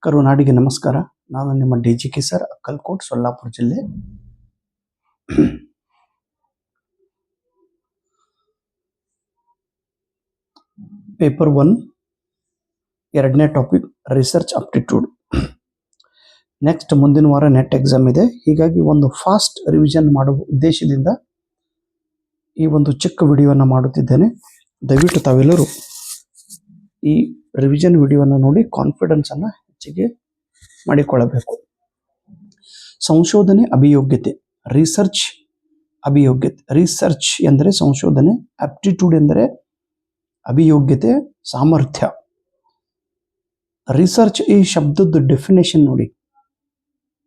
ಕರುನಾಡಿಗೆ ನಮಸ್ಕಾರ. ನಾನು ನಿಮ್ಮ DGK ಸರ್, ಅಕ್ಕಲ್ಕೋಟ್, ಸೊಲ್ಲಾಪುರ ಜಿಲ್ಲೆ. ಪೇಪರ್ 1 ಎರಡನೇ ಟಾಪಿಕ್ ರಿಸರ್ಚ್ ಆಪ್ಟಿಟ್ಯೂಡ್. ನೆಕ್ಸ್ಟ್ ಮುಂದಿನ ವಾರ ನೆಟ್ ಎಕ್ಸಾಮ್ ಇದೆ. ಹೀಗಾಗಿ ಒಂದು ಫಾಸ್ಟ್ ರಿವಿಷನ್ ಮಾಡುವ ಉದ್ದೇಶದಿಂದ ಈ ಒಂದು ಚಿಕ್ಕ ವಿಡಿಯೋವನ್ನು ಮಾಡುತ್ತಿದ್ದೇನೆ. ದಯವಿಟ್ಟು ತಾವೆಲ್ಲರೂ ಈ ರಿವಿಷನ್ ವಿಡಿಯೋವನ್ನು ನೋಡಿ ಕಾನ್ಫಿಡೆನ್ಸನ್ನು ಹೆಚ್ಚಿಗೆ ಮಾಡಿಕೊಳ್ಳಬೇಕು. ಸಂಶೋಧನೆ ಅಭಿಯೋಗ್ಯತೆ, ರಿಸರ್ಚ್ ಅಭಿಯೋಗ್ಯತೆ. ರಿಸರ್ಚ್ ಎಂದರೆ ಸಂಶೋಧನೆ, ಆಪ್ಟಿಟ್ಯೂಡ್ ಎಂದರೆ ಅಭಿಯೋಗ್ಯತೆ, ಸಾಮರ್ಥ್ಯ. ರಿಸರ್ಚ್ ಈ ಶಬ್ದದ ಡೆಫಿನೇಷನ್ ನೋಡಿ,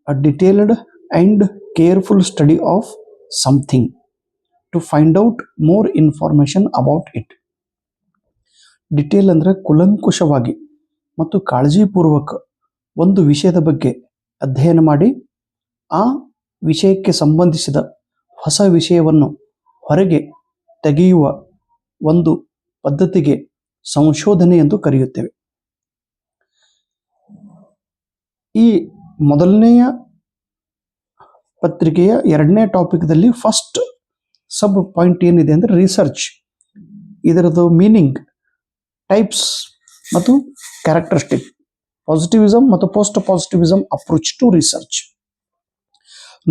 a detailed and careful study of something to find out more information about it. Detail ಅಂದರೆ ಕುಲಂಕುಷವಾಗಿ ಮತ್ತು ಕಾಳಜಿಪೂರ್ವಕ ಒಂದು ವಿಷಯದ ಬಗ್ಗೆ ಅಧ್ಯಯನ ಮಾಡಿ ಆ ವಿಷಯಕ್ಕೆ ಸಂಬಂಧಿಸಿದ ಹೊಸ ವಿಷಯವನ್ನು ಹೊರಗೆ ತೆಗೆಯುವ ಒಂದು ಪದ್ಧತಿಗೆ ಸಂಶೋಧನೆ ಎಂದು ಕರೆಯುತ್ತೇವೆ. ಈ ಮೊದಲನೆಯ ಪತ್ರಿಕೆಯ ಎರಡನೇ ಟಾಪಿಕ್ದಲ್ಲಿ ಫಸ್ಟ್ ಸಬ್ ಪಾಯಿಂಟ್ ಏನಿದೆ ಅಂದರೆ ರಿಸರ್ಚ್, ಇದರದ್ದು ಮೀನಿಂಗ್, ಟೈಪ್ಸ್ ಮತ್ತು ಕ್ಯಾರೆಕ್ಟರಿಸ್ಟಿಕ್, ಪಾಸಿಟಿವಿಸಮ್ ಮತ್ತು ಪೋಸ್ಟ್ ಪಾಸಿಟಿವಿಸಮ್ ಅಪ್ರೋಚ್ ಟು ರಿಸರ್ಚ್.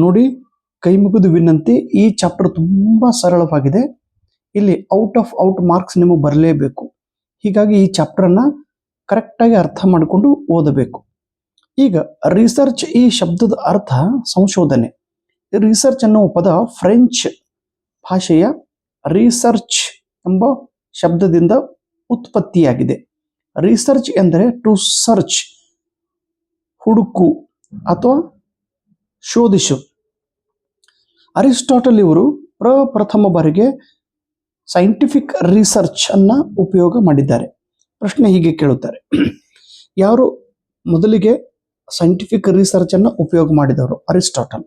ನೋಡಿ, ಕೈ ಮುಗಿದು ವಿನಂತಿ, ಈ ಚಾಪ್ಟರ್ ತುಂಬ ಸರಳವಾಗಿದೆ. ಇಲ್ಲಿ ಔಟ್ ಮಾರ್ಕ್ಸ್ ನಿಮಗೆ ಬರಲೇಬೇಕು. ಹೀಗಾಗಿ ಈ ಚಾಪ್ಟರನ್ನು ಕರೆಕ್ಟಾಗಿ ಅರ್ಥ ಮಾಡಿಕೊಂಡು ಓದಬೇಕು. ಈಗ ರಿಸರ್ಚ್ ಈ ಶಬ್ದದ ಅರ್ಥ ಸಂಶೋಧನೆ. ರಿಸರ್ಚ್ ಅನ್ನುವ ಪದ ಫ್ರೆಂಚ್ ಭಾಷೆಯ ರಿಸರ್ಚ್ ಎಂಬ ಶಬ್ದದಿಂದ ಉತ್ಪತ್ತಿಯಾಗಿದೆ. ರಿಸರ್ಚ್ ಎಂದರೆ ಟು ಸರ್ಚ್, ಹುಡುಕು ಅಥವಾ ಶೋಧಿಸು. ಅರಿಸ್ಟಾಟಲ್ ಇವರು ಪ್ರಪ್ರಥಮ ಬಾರಿಗೆ ಸೈಂಟಿಫಿಕ್ ರಿಸರ್ಚ್ ಅನ್ನ ಉಪಯೋಗ ಮಾಡಿದ್ದಾರೆ. ಪ್ರಶ್ನೆ ಹೀಗೆ ಕೇಳುತ್ತಾರೆ, ಯಾರು ಮೊದಲಿಗೆ ಸೈಂಟಿಫಿಕ್ ರಿಸರ್ಚ್ ಅನ್ನು ಉಪಯೋಗ ಮಾಡಿದವರು? ಅರಿಸ್ಟಾಟಲ್.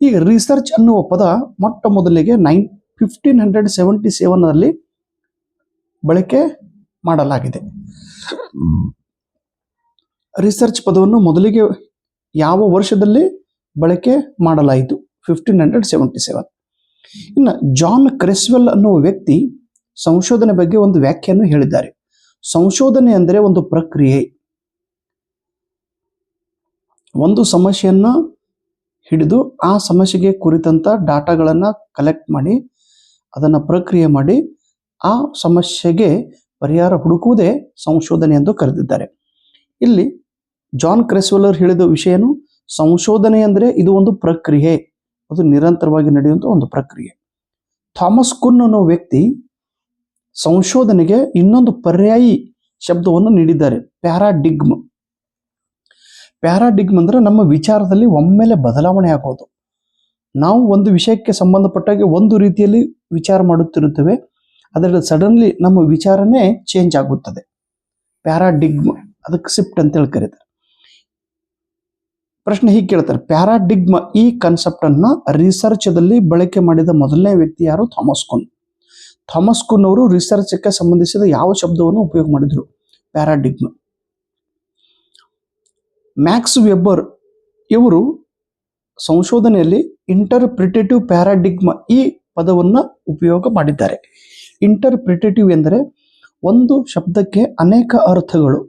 ಈಗ ರಿಸರ್ಚ್ ಅನ್ನುವ ಪದ ಮೊಟ್ಟ ಮೊದಲಿಗೆ 1577 ಬಳಕೆ ಮಾಡಲಾಗಿದೆ. ರಿಸರ್ಚ್ ಪದವನ್ನು ಮೊದಲಿಗೆ ಯಾವ ವರ್ಷದಲ್ಲಿ ಬಳಕೆ ಮಾಡಲಾಯಿತು? 1577. ಇನ್ನು ಜಾನ್ ಕ್ರೆಸ್ವೆಲ್ ಅನ್ನುವ ವ್ಯಕ್ತಿ ಸಂಶೋಧನೆ ಬಗ್ಗೆ ಒಂದು ವ್ಯಾಖ್ಯಾನ ಹೇಳಿದ್ದಾರೆ. ಸಂಶೋಧನೆ ಅಂದರೆ ಒಂದು ಪ್ರಕ್ರಿಯೆ. ಒಂದು ಸಮಸ್ಯೆಯನ್ನು ಹಿಡಿದು ಆ ಸಮಸ್ಯೆಗೆ ಕುರಿತಂತ ಡಾಟಾಗಳನ್ನು ಕಲೆಕ್ಟ್ ಮಾಡಿ ಅದನ್ನು ಪ್ರಕ್ರಿಯೆ ಮಾಡಿ ಆ ಸಮಸ್ಯೆಗೆ ಪರಿಹಾರ ಹುಡುಕುವುದೇ ಸಂಶೋಧನೆ ಎಂದು ಕರೆದಿದ್ದಾರೆ. ಇಲ್ಲಿ ಜಾನ್ ಕ್ರೆಸ್ವೆಲ್ಲರ್ ಹೇಳಿದ ವಿಷಯನು, ಸಂಶೋಧನೆ ಅಂದರೆ ಇದು ಒಂದು ಪ್ರಕ್ರಿಯೆ, ಅದು ನಿರಂತರವಾಗಿ ನಡೆಯುವಂಥ ಒಂದು ಪ್ರಕ್ರಿಯೆ. ಥಾಮಸ್ ಕುನ್ ಅನ್ನೋ ವ್ಯಕ್ತಿ ಸಂಶೋಧನೆಗೆ ಇನ್ನೊಂದು ಪರ್ಯಾಯಿ ಶಬ್ದವನ್ನು ನೀಡಿದ್ದಾರೆ, ಪ್ಯಾರಾಡಿಗ್ಮ್. ಪ್ಯಾರಾಡಿಗ್ಮ್ ಅಂದರೆ ನಮ್ಮ ವಿಚಾರದಲ್ಲಿ ಒಮ್ಮೆಲೆ ಬದಲಾವಣೆ ಆಗೋದು. ನಾವು ಒಂದು ವಿಷಯಕ್ಕೆ ಸಂಬಂಧಪಟ್ಟಾಗ ಒಂದು ರೀತಿಯಲ್ಲಿ ವಿಚಾರ ಮಾಡುತ್ತಿರುತ್ತೇವೆ, ಅದರಲ್ಲಿ ಸಡನ್ಲಿ ನಮ್ಮ ವಿಚಾರನೇ ಚೇಂಜ್ ಆಗುತ್ತದೆ. ಪ್ಯಾರಾಡಿಗ್ಮ್, ಅದಕ್ಕೆ ಶಿಫ್ಟ್ ಅಂತೇಳಿ ಕರೀತಾರೆ. ಪ್ರಶ್ನೆ ಹೀಗೆ ಕೇಳ್ತಾರೆ, ಪ್ಯಾರಾಡಿಗ್ಮ ಈ ಕಾನ್ಸೆಪ್ಟ್ ಅನ್ನ ರಿಸರ್ಚ್ದಲ್ಲಿ ಬಳಕೆ ಮಾಡಿದ ಮೊದಲನೇ ವ್ಯಕ್ತಿ ಯಾರು? ಥಾಮಸ್ ಕುನ್. ಥಾಮಸ್ ಕುನ್ ಅವರು ರಿಸರ್ಚ್ಗೆ ಸಂಬಂಧಿಸಿದ ಯಾವ ಶಬ್ದವನ್ನು ಉಪಯೋಗ ಮಾಡಿದ್ರು? ಪ್ಯಾರಾಡಿಗ್ಮ. ಮ್ಯಾಕ್ಸ್ ವೆಬ್ಬರ್ ಇವರು ಸಂಶೋಧನೆಯಲ್ಲಿ ಇಂಟರ್ಪ್ರಿಟೇಟಿವ್ ಪ್ಯಾರಾಡಿಗ್ಮ ಈ ಪದವನ್ನು ಉಪಯೋಗ ಮಾಡಿದ್ದಾರೆ. ಇಂಟರ್ಪ್ರಿಟೇಟಿವ್ ಎಂದರೆ ಒಂದು ಶಬ್ದಕ್ಕೆ ಅನೇಕ ಅರ್ಥಗಳು,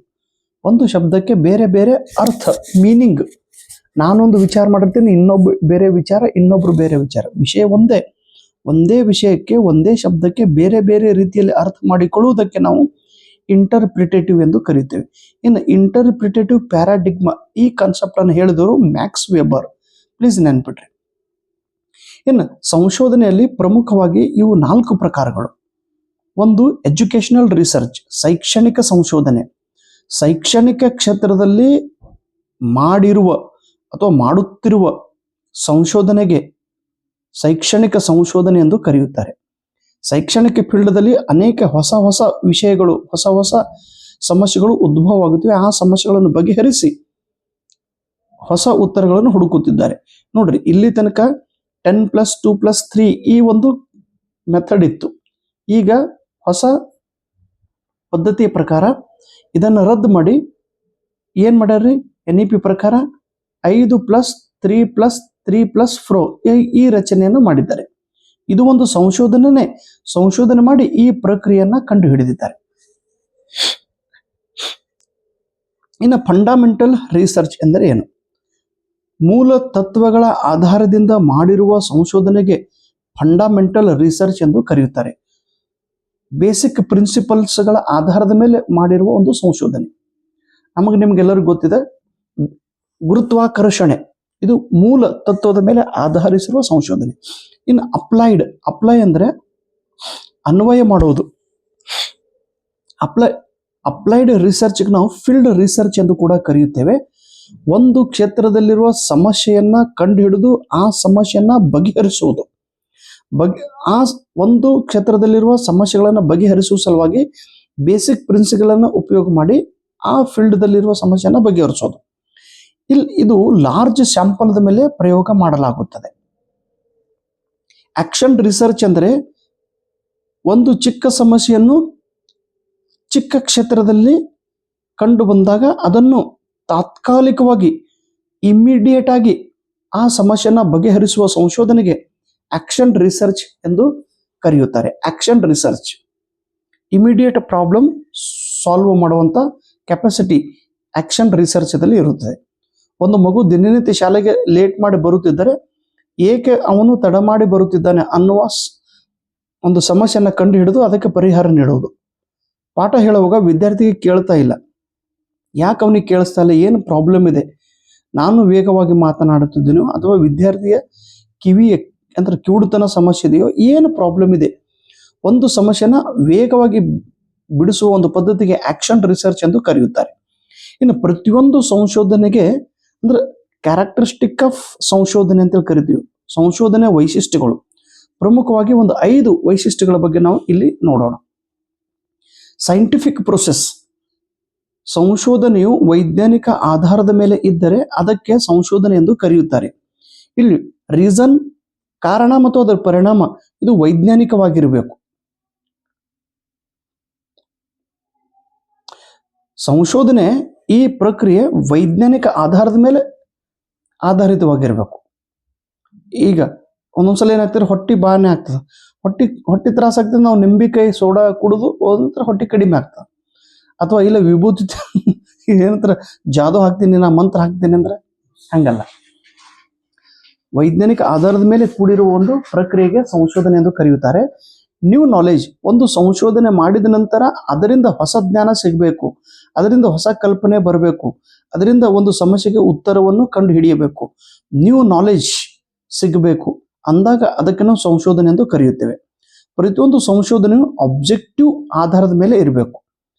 ಒಂದು ಶಬ್ದಕ್ಕೆ ಬೇರೆ ಬೇರೆ ಅರ್ಥ, ಮೀನಿಂಗ್. ನಾನೊಂದು ವಿಚಾರ ಮಾಡಿರ್ತೀನಿ, ಇನ್ನೊಬ್ಬ ಬೇರೆ ವಿಚಾರ, ಇನ್ನೊಬ್ರು ಬೇರೆ ವಿಚಾರ. ವಿಷಯ ಒಂದೇ ವಿಷಯಕ್ಕೆ ಒಂದೇ ಶಬ್ದಕ್ಕೆ ಬೇರೆ ಬೇರೆ ರೀತಿಯಲ್ಲಿ ಅರ್ಥ ಮಾಡಿಕೊಳ್ಳುವುದಕ್ಕೆ ನಾವು ಇಂಟರ್ಪ್ರಿಟೇಟಿವ್ ಎಂದು ಕರೀತೇವೆ. ಇನ್ನು ಇಂಟರ್ಪ್ರಿಟೇಟಿವ್ ಪ್ಯಾರಾಡಿಗ್ಮ ಈ ಕಾನ್ಸೆಪ್ಟ್ ಅನ್ನು ಹೇಳಿದವರು ಮ್ಯಾಕ್ಸ್ ವೆಬ್ಬರ್. ಪ್ಲೀಸ್ ನೆನ್ಪಿಟ್ರಿ. ಇನ್ನು ಸಂಶೋಧನೆಯಲ್ಲಿ ಪ್ರಮುಖವಾಗಿ ಇವು 4 ಪ್ರಕಾರಗಳು. ಒಂದು ಎಜುಕೇಶನಲ್ ರಿಸರ್ಚ್, ಶೈಕ್ಷಣಿಕ ಸಂಶೋಧನೆ. ಶೈಕ್ಷಣಿಕ ಕ್ಷೇತ್ರದಲ್ಲಿ ಮಾಡಿರುವ ಅಥವಾ ಮಾಡುತ್ತಿರುವ ಸಂಶೋಧನೆಗೆ ಶೈಕ್ಷಣಿಕ ಸಂಶೋಧನೆ ಎಂದು ಕರೆಯುತ್ತಾರೆ. ಶೈಕ್ಷಣಿಕ ಫೀಲ್ಡ್ದಲ್ಲಿ ಅನೇಕ ಹೊಸ ವಿಷಯಗಳು, ಹೊಸ ಸಮಸ್ಯೆಗಳು ಉದ್ಭವವಾಗುತ್ತವೆ. ಆ ಸಮಸ್ಯೆಗಳನ್ನು ಬಗೆಹರಿಸಿ ಹೊಸ ಉತ್ತರಗಳನ್ನು ಹುಡುಕುತ್ತಿದ್ದಾರೆ. ನೋಡ್ರಿ, ಇಲ್ಲಿ ತನಕ 10+2+3 ಈ ಒಂದು ಮೆಥಡ್ ಇತ್ತು. ಈಗ ಹೊಸ ಪದ್ಧತಿಯ ಪ್ರಕಾರ ಇದನ್ನು ರದ್ದು ಮಾಡಿ ಏನು ಮಾಡ್ಯಾರ್ರಿ NEP ಪ್ರಕಾರ 5+3+3+4 ಈ ರಚನೆಯನ್ನು ಮಾಡಿದ್ದಾರೆ. ಇದು ಒಂದು ಸಂಶೋಧನೆ ಮಾಡಿ ಈ ಪ್ರಕ್ರಿಯೆಯನ್ನ ಕಂಡು ಹಿಡಿದಿದ್ದಾರೆ. ಇನ್ನು ಫಂಡಮೆಂಟಲ್ ರಿಸರ್ಚ್ ಎಂದರೆ ಏನು? ಮೂಲ ತತ್ವಗಳ ಆಧಾರದಿಂದ ಮಾಡಿರುವ ಸಂಶೋಧನೆಗೆ ಫಂಡಮೆಂಟಲ್ ರಿಸರ್ಚ್ ಎಂದು ಕರೆಯುತ್ತಾರೆ. ಬೇಸಿಕ್ ಪ್ರಿನ್ಸಿಪಲ್ಸ್ಗಳ ಆಧಾರದ ಮೇಲೆ ಮಾಡಿರುವ ಒಂದು ಸಂಶೋಧನೆ. ನಿಮಗೆಲ್ಲರಿಗೂ ಗೊತ್ತಿದೆ, ಗುರುತ್ವಾಕರ್ಷಣೆ ಇದು ಮೂಲ ತತ್ವದ ಮೇಲೆ ಆಧರಿಸಿರುವ ಸಂಶೋಧನೆ. ಇನ್ನು ಅಪ್ಲೈ ಅಂದರೆ ಅನ್ವಯ ಮಾಡುವುದು. ಅಪ್ಲೈಡ್ ರಿಸರ್ಚ್ಗೆ ನಾವು ಫೀಲ್ಡ್ ರಿಸರ್ಚ್ ಎಂದು ಕೂಡ ಕರೆಯುತ್ತೇವೆ. ಒಂದು ಕ್ಷೇತ್ರದಲ್ಲಿರುವ ಸಮಸ್ಯೆಯನ್ನ ಕಂಡುಹಿಡಿದು ಆ ಸಮಸ್ಯೆಯನ್ನ ಬಗೆಹರಿಸುವುದು. ಆ ಒಂದು ಕ್ಷೇತ್ರದಲ್ಲಿರುವ ಸಮಸ್ಯೆಗಳನ್ನು ಬಗೆಹರಿಸುವ ಸಲುವಾಗಿ ಬೇಸಿಕ್ ಪ್ರಿನ್ಸಿಪಲ್ಗಳನ್ನು ಉಪಯೋಗ ಮಾಡಿ ಆ ಫೀಲ್ಡ್ದಲ್ಲಿರುವ ಸಮಸ್ಯೆಯನ್ನು ಬಗೆಹರಿಸೋದು. ಇದು ಲಾರ್ಜ್ ಸ್ಯಾಂಪಲ್ದ ಮೇಲೆ ಪ್ರಯೋಗ ಮಾಡಲಾಗುತ್ತದೆ. ಆಕ್ಷನ್ ರಿಸರ್ಚ್ ಅಂದರೆ ಒಂದು ಚಿಕ್ಕ ಸಮಸ್ಯೆಯನ್ನು ಚಿಕ್ಕ ಕ್ಷೇತ್ರದಲ್ಲಿ ಕಂಡು ಬಂದಾಗ ಅದನ್ನು ತಾತ್ಕಾಲಿಕವಾಗಿ ಇಮ್ಮಿಡಿಯೇಟ್ ಆಗಿ ಆ ಸಮಸ್ಯೆಯನ್ನು ಬಗೆಹರಿಸುವ ಸಂಶೋಧನೆಗೆ ಆಕ್ಷನ್ ರಿಸರ್ಚ್ ಎಂದು ಕರೆಯುತ್ತಾರೆ. Action research immediate problem solve ಮಾಡುವಂಥ ಕೆಪಾಸಿಟಿ ಆಕ್ಷನ್ ರಿಸರ್ಚ್ದಲ್ಲಿ ಇರುತ್ತದೆ. ಒಂದು ಮಗು ದಿನನಿತ್ಯ ಶಾಲೆಗೆ ಲೇಟ್ ಮಾಡಿ ಬರುತ್ತಿದ್ದರೆ ಏಕೆ ಅವನು ತಡ ಮಾಡಿ ಬರುತ್ತಿದ್ದಾನೆ ಅನ್ನುವ ಒಂದು ಸಮಸ್ಯೆಯನ್ನು ಕಂಡು ಹಿಡಿದು ಅದಕ್ಕೆ ಪರಿಹಾರ ನೀಡುವುದು. ಪಾಠ ಹೇಳುವಾಗ ವಿದ್ಯಾರ್ಥಿಗೆ ಕೇಳ್ತಾ ಇಲ್ಲ, ಯಾಕೆ ಅವನಿಗೆ ಕೇಳಿಸ್ತಾ ಇಲ್ಲ, ಏನು ಪ್ರಾಬ್ಲಮ್ ಇದೆ, ನಾನು ವೇಗವಾಗಿ ಮಾತನಾಡುತ್ತಿದ್ದೇನೋ ಅಥವಾ ವಿದ್ಯಾರ್ಥಿಯ ಕಿವುಡುತನ ಸಮಸ್ಯೆ ಇದೆಯೋ, ಏನು ಪ್ರಾಬ್ಲಮ್ ಇದೆ, ಒಂದು ಸಮಸ್ಯೆನ ವೇಗವಾಗಿ ಬಿಡಿಸುವ ಒಂದು ಪದ್ಧತಿಗೆ ಆಕ್ಷನ್ ರಿಸರ್ಚ್ ಎಂದು ಕರೆಯುತ್ತಾರೆ. ಇನ್ನು ಪ್ರತಿಯೊಂದು ಸಂಶೋಧನೆಗೆ ಅಂದ್ರೆ ಕ್ಯಾರೆಕ್ಟರಿಸ್ಟಿಕ್ ಆಫ್ ಸಂಶೋಧನೆ ಅಂತೇಳಿ ಕರಿತೀವಿ. ಸಂಶೋಧನೆ ವೈಶಿಷ್ಟ್ಯಗಳು ಪ್ರಮುಖವಾಗಿ ಒಂದು 5 ವೈಶಿಷ್ಟ್ಯಗಳ ಬಗ್ಗೆ ನಾವು ಇಲ್ಲಿ ನೋಡೋಣ. ಸೈಂಟಿಫಿಕ್ ಪ್ರೊಸೆಸ್, ಸಂಶೋಧನೆಯು ವೈಜ್ಞಾನಿಕ ಆಧಾರದ ಮೇಲೆ ಇದ್ದರೆ ಅದಕ್ಕೆ ಸಂಶೋಧನೆ ಎಂದು ಕರೆಯುತ್ತಾರೆ. ಇಲ್ಲಿ ರೀಸನ್, ಕಾರಣ ಮತ್ತು ಅದರ ಪರಿಣಾಮ ಇದು ವೈಜ್ಞಾನಿಕವಾಗಿರಬೇಕು. ಸಂಶೋಧನೆ ಈ ಪ್ರಕ್ರಿಯೆ ವೈಜ್ಞಾನಿಕ ಆಧಾರದ ಮೇಲೆ ಆಧಾರಿತವಾಗಿರಬೇಕು. ಈಗ ಒಂದೊಂದ್ಸಲ ಏನಾಗ್ತದೆ, ಹೊಟ್ಟೆ ಬಾನೆ ಆಗ್ತದೆ, ಹೊಟ್ಟೆ ತ್ರಾಸ ಆಗ್ತದೆ, ನಾವು ನಿಂಬೆಕಾಯಿ ಸೋಡಾ ಕುಡಿದು ಹೋದಂತರ ಹೊಟ್ಟೆ ಕಡಿಮೆ ಆಗ್ತದೆ. ಅಥವಾ ಇಲ್ಲ ವಿಭೂತಿ ಏನಂತಾರೆ ಜಾದು ಹಾಕ್ತೀನಿ, ನಾ ಮಂತ್ರ ಹಾಕ್ತೀನಿ ಅಂದ್ರೆ ಹಂಗಲ್ಲ. ವೈಜ್ಞಾನಿಕ ಆಧಾರದ ಮೇಲೆ ಕೂಡಿರುವ ಒಂದು ಪ್ರಕ್ರಿಯೆಗೆ ಸಂಶೋಧನೆ ಎಂದು ಕರೆಯುತ್ತಾರೆ. ನ್ಯೂ ನಾಲೆಜ್, ಒಂದು ಸಂಶೋಧನೆ ಮಾಡಿದ ನಂತರ ಅದರಿಂದ ಹೊಸ ಜ್ಞಾನ ಸಿಗಬೇಕು, ಅದರಿಂದ ಹೊಸ ಕಲ್ಪನೆ ಬರಬೇಕು, ಅದರಿಂದ ಒಂದು ಸಮಸ್ಯೆಗೆ ಉತ್ತರವನ್ನು ಕಂಡು ಹಿಡಿಯಬೇಕು, ನ್ಯೂ ನಾಲೆಜ್ ಸಿಗಬೇಕು ಅಂದಾಗ ಅದಕ್ಕೆ ನಾವು ಸಂಶೋಧನೆ ಎಂದು ಕರೆಯುತ್ತೇವೆ. ಪ್ರತಿಯೊಂದು ಸಂಶೋಧನೆಯು ಆಬ್ಜೆಕ್ಟಿವ್ ಆಧಾರದ ಮೇಲೆ ಇರಬೇಕು.